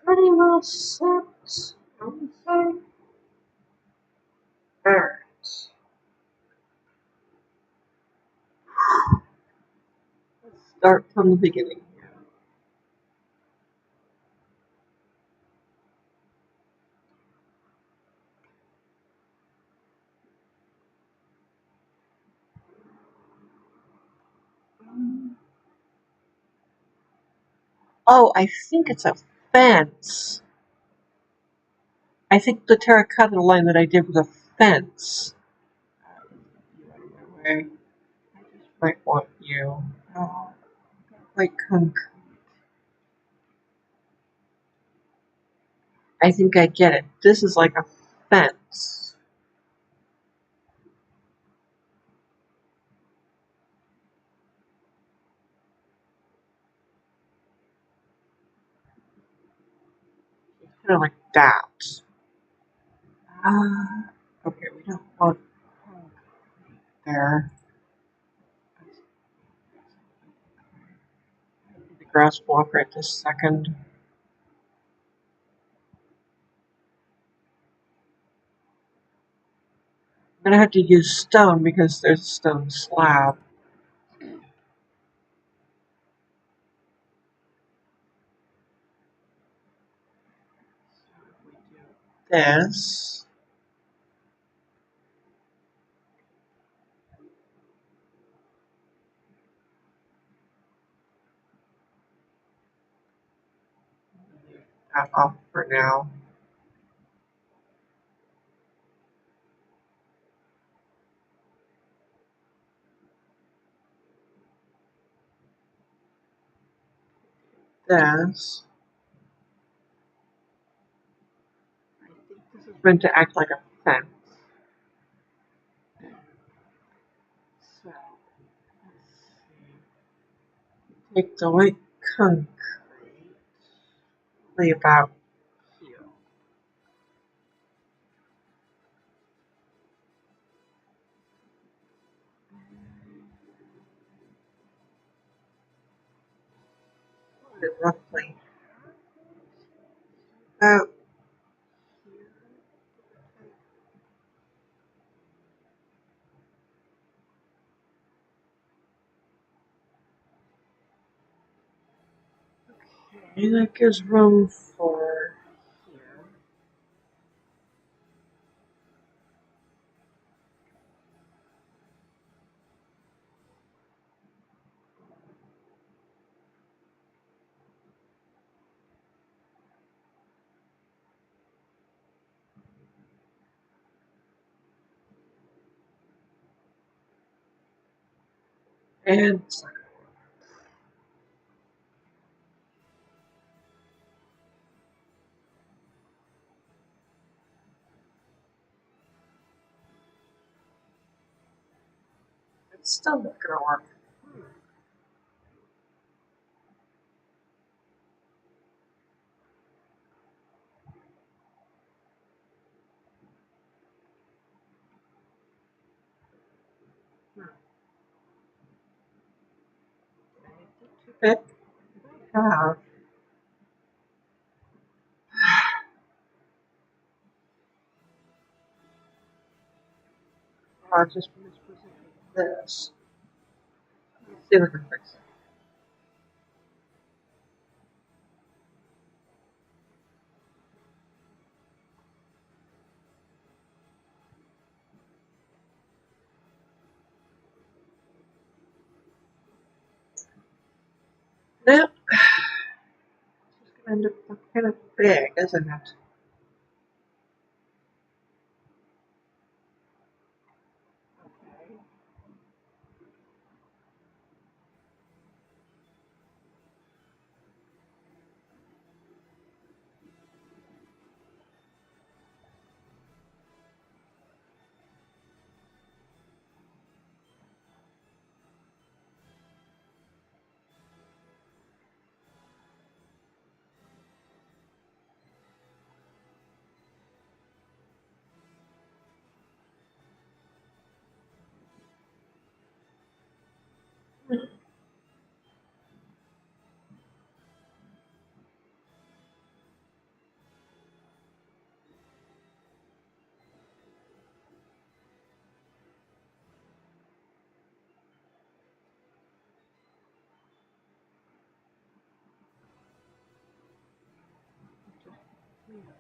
pretty well set, I would say. Alright, let's start from the beginning. Oh, I think it's a fence. I think the terracotta line that I did was a fence. I just might want you. Oh, like concrete. I think I get it. This is like a fence. It's kind of like that. Okay, we don't want there. The grass block right this second. I'm gonna have to use stone because there's a stone slab. This. That off for now. This. I think this is meant to act like a fence. So, let's see. Take the white concrete. roughly about here. Roughly about here. And that gives room for here. And it's still not going to work. Too big. Have. I'll just misposition this. Let's see if I can fix it. Nope. It's going to end up kind of big, isn't it?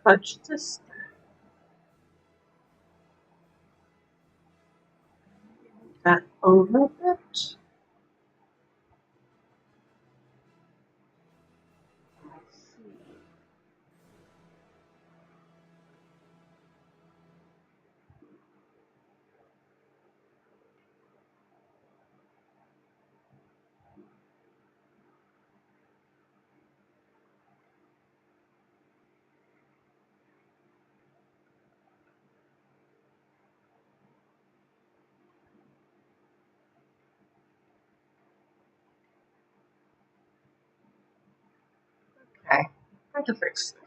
Fudge this. That over a bit. Okay, I can fix this.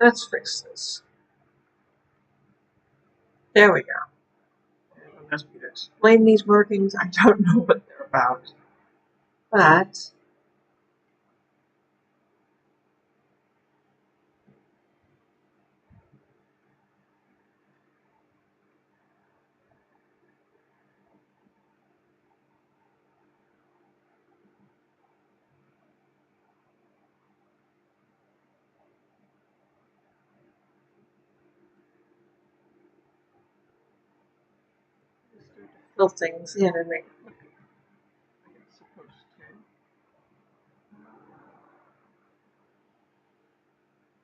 Let's fix this. There we go. I'm just going to explain these workings. I don't know what they're about. But fill things in and make it look like it's supposed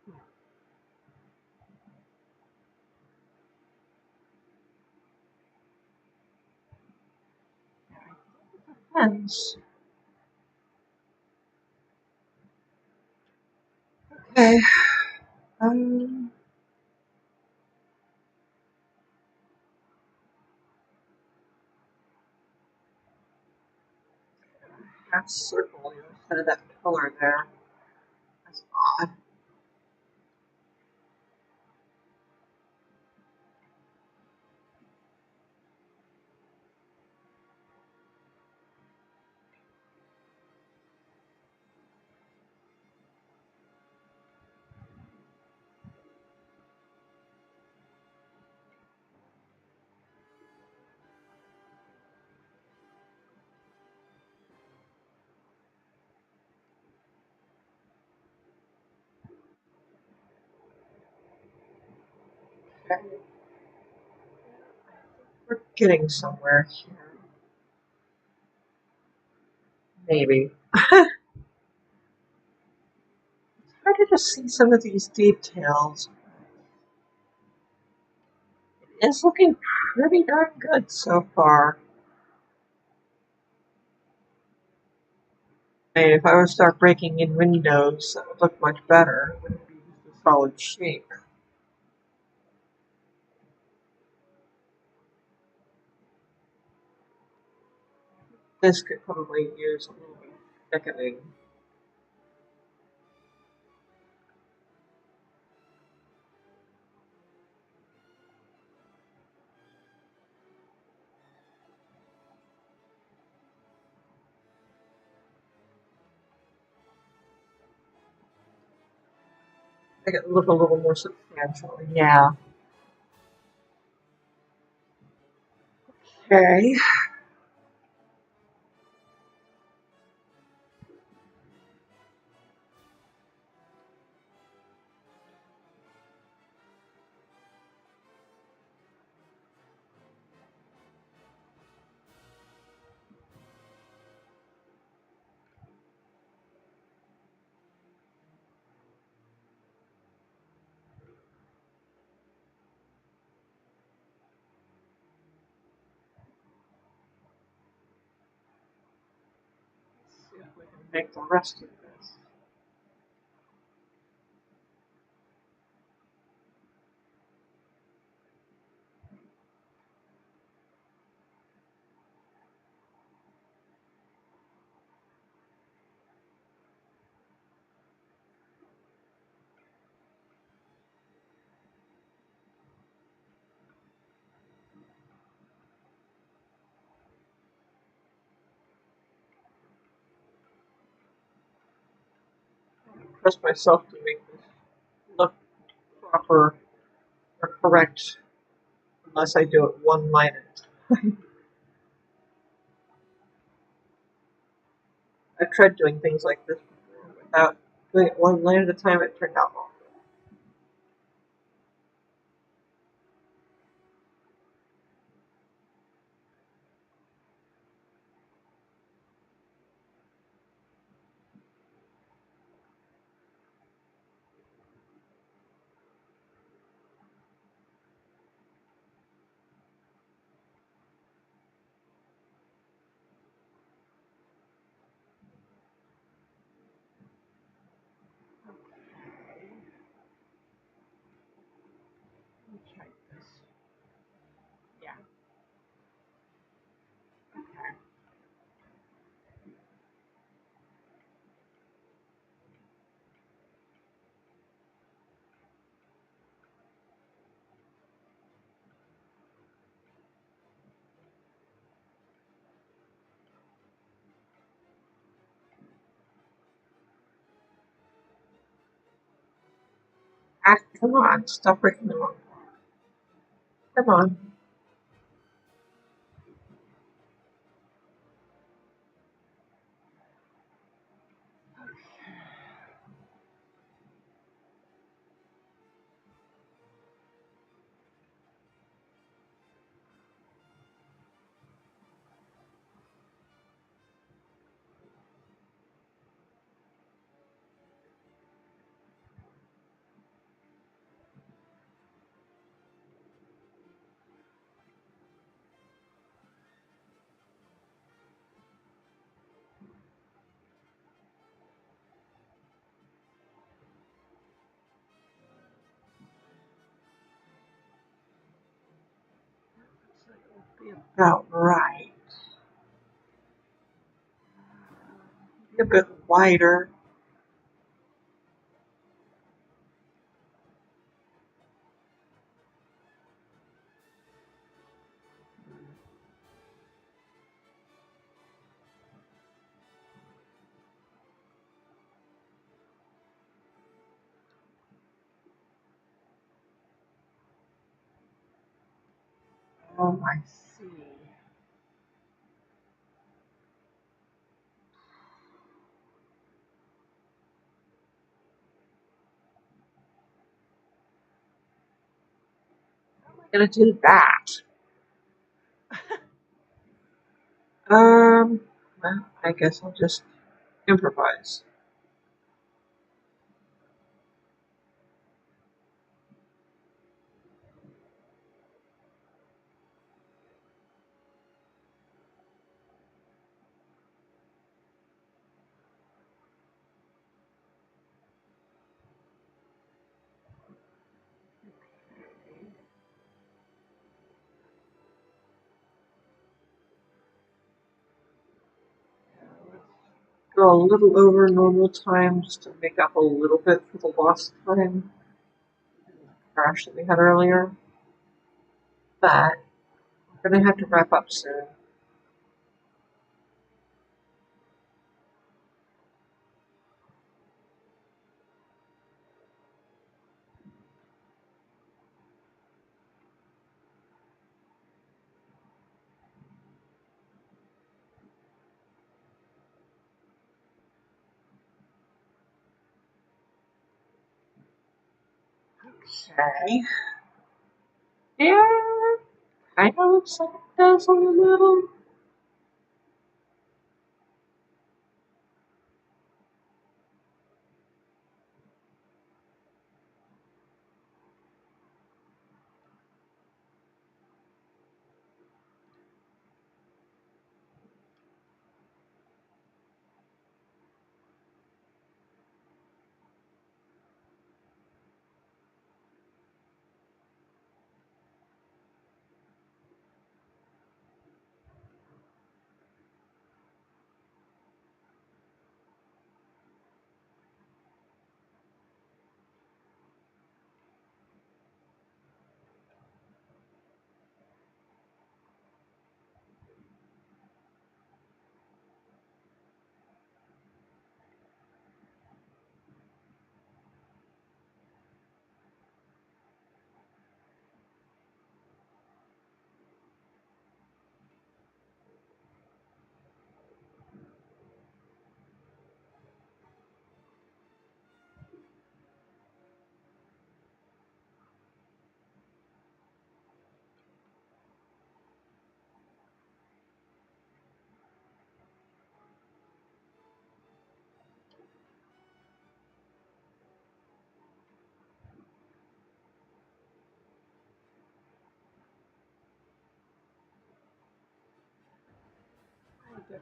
to. Depends. Okay. that circle instead of that pillar there. That's odd. Okay. We're getting somewhere here. Maybe. It's harder to see some of these details. It's looking pretty darn good so far. And if I were to start breaking in windows, that would look much better. It wouldn't be just a solid shape. This could probably use a little bit of thickening. Make it look a little more substantial. Yeah. Okay. Let's see if we can make the rest of this. Trust myself to make this look proper or correct unless I do it one line at a time. I've tried doing things like this before without doing it one line at a time. It turned out wrong. Let me check this. Yeah. Okay. Ah, come on. Stop breaking the wrong. Come on. Looks like it'll be about right. A bit wider. Oh, I see. I'm gonna do that. Well, I guess I'll just improvise. Go a little over normal time just to make up a little bit for the lost time crash that we had earlier. But we're gonna have to wrap up soon. Okay. Yeah, kind of looks like it does a little.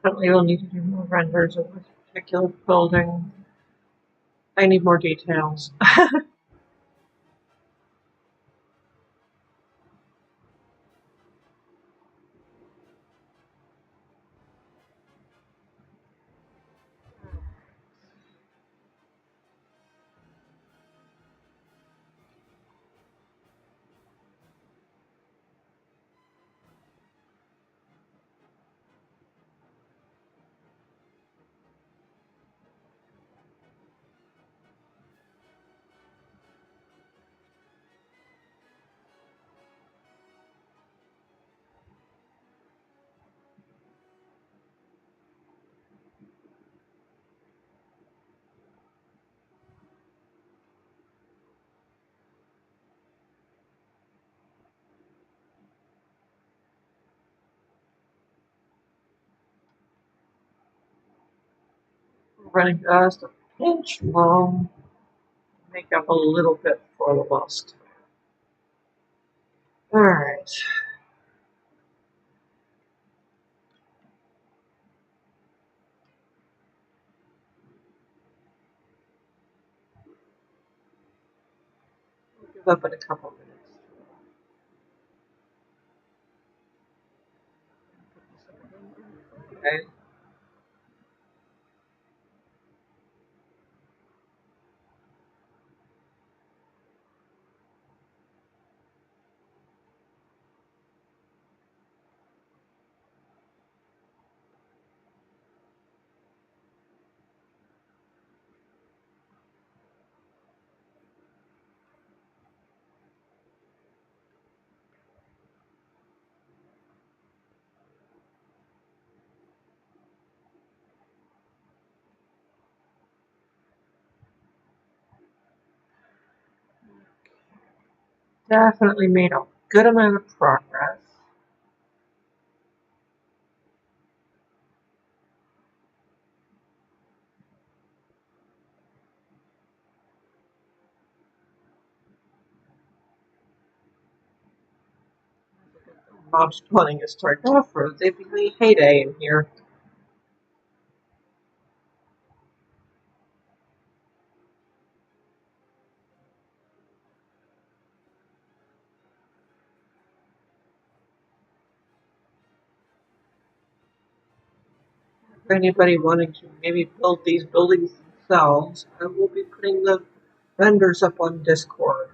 Definitely will need to do more renders of this particular building. I need more details. We're running just a pinch long. Make up a little bit for the lost. Alright. We'll give up in a couple minutes. Okay. definitely made a good amount of progress. Mob's planning is starting off for the heyday in here. For anybody wanting to maybe build these buildings themselves, I will be putting the vendors up on Discord.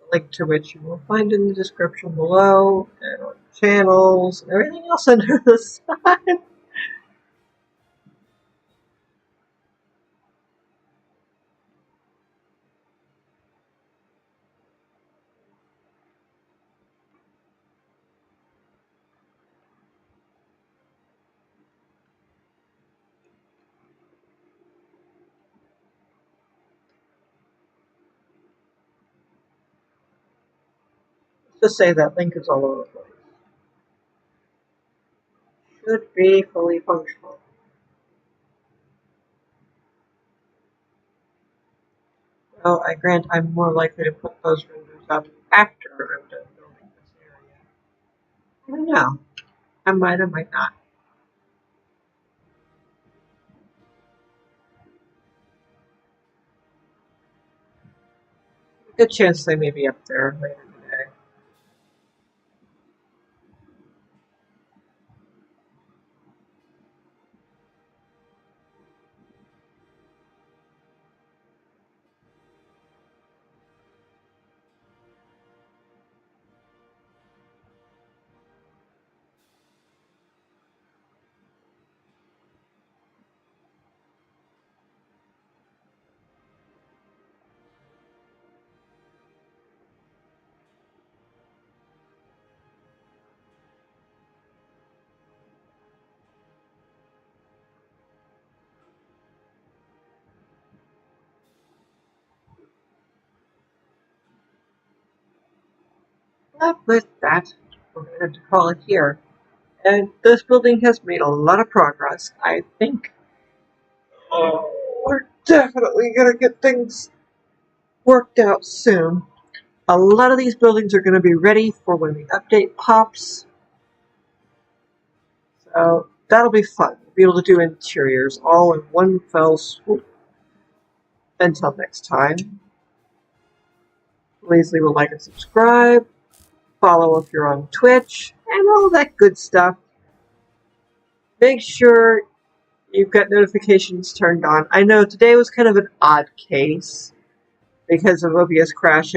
The link to which you will find in the description below, and on channels, and everything else under the sun. Just say that link is all over the place. Should be fully functional. Well, I grant I'm more likely to put those vendors up after I'm done building this area. I don't know. I might not. Good chance they may be up there later today. But with that, we're going to call it here. And this building has made a lot of progress. I think we're definitely going to get things worked out soon. A lot of these buildings are going to be ready for when the update pops. So that'll be fun. We'll be able to do interiors all in one fell swoop. Until next time, please leave a like and subscribe. Follow if you're on Twitch, and all that good stuff. Make sure you've got notifications turned on. I know today was kind of an odd case because of OBS crashing.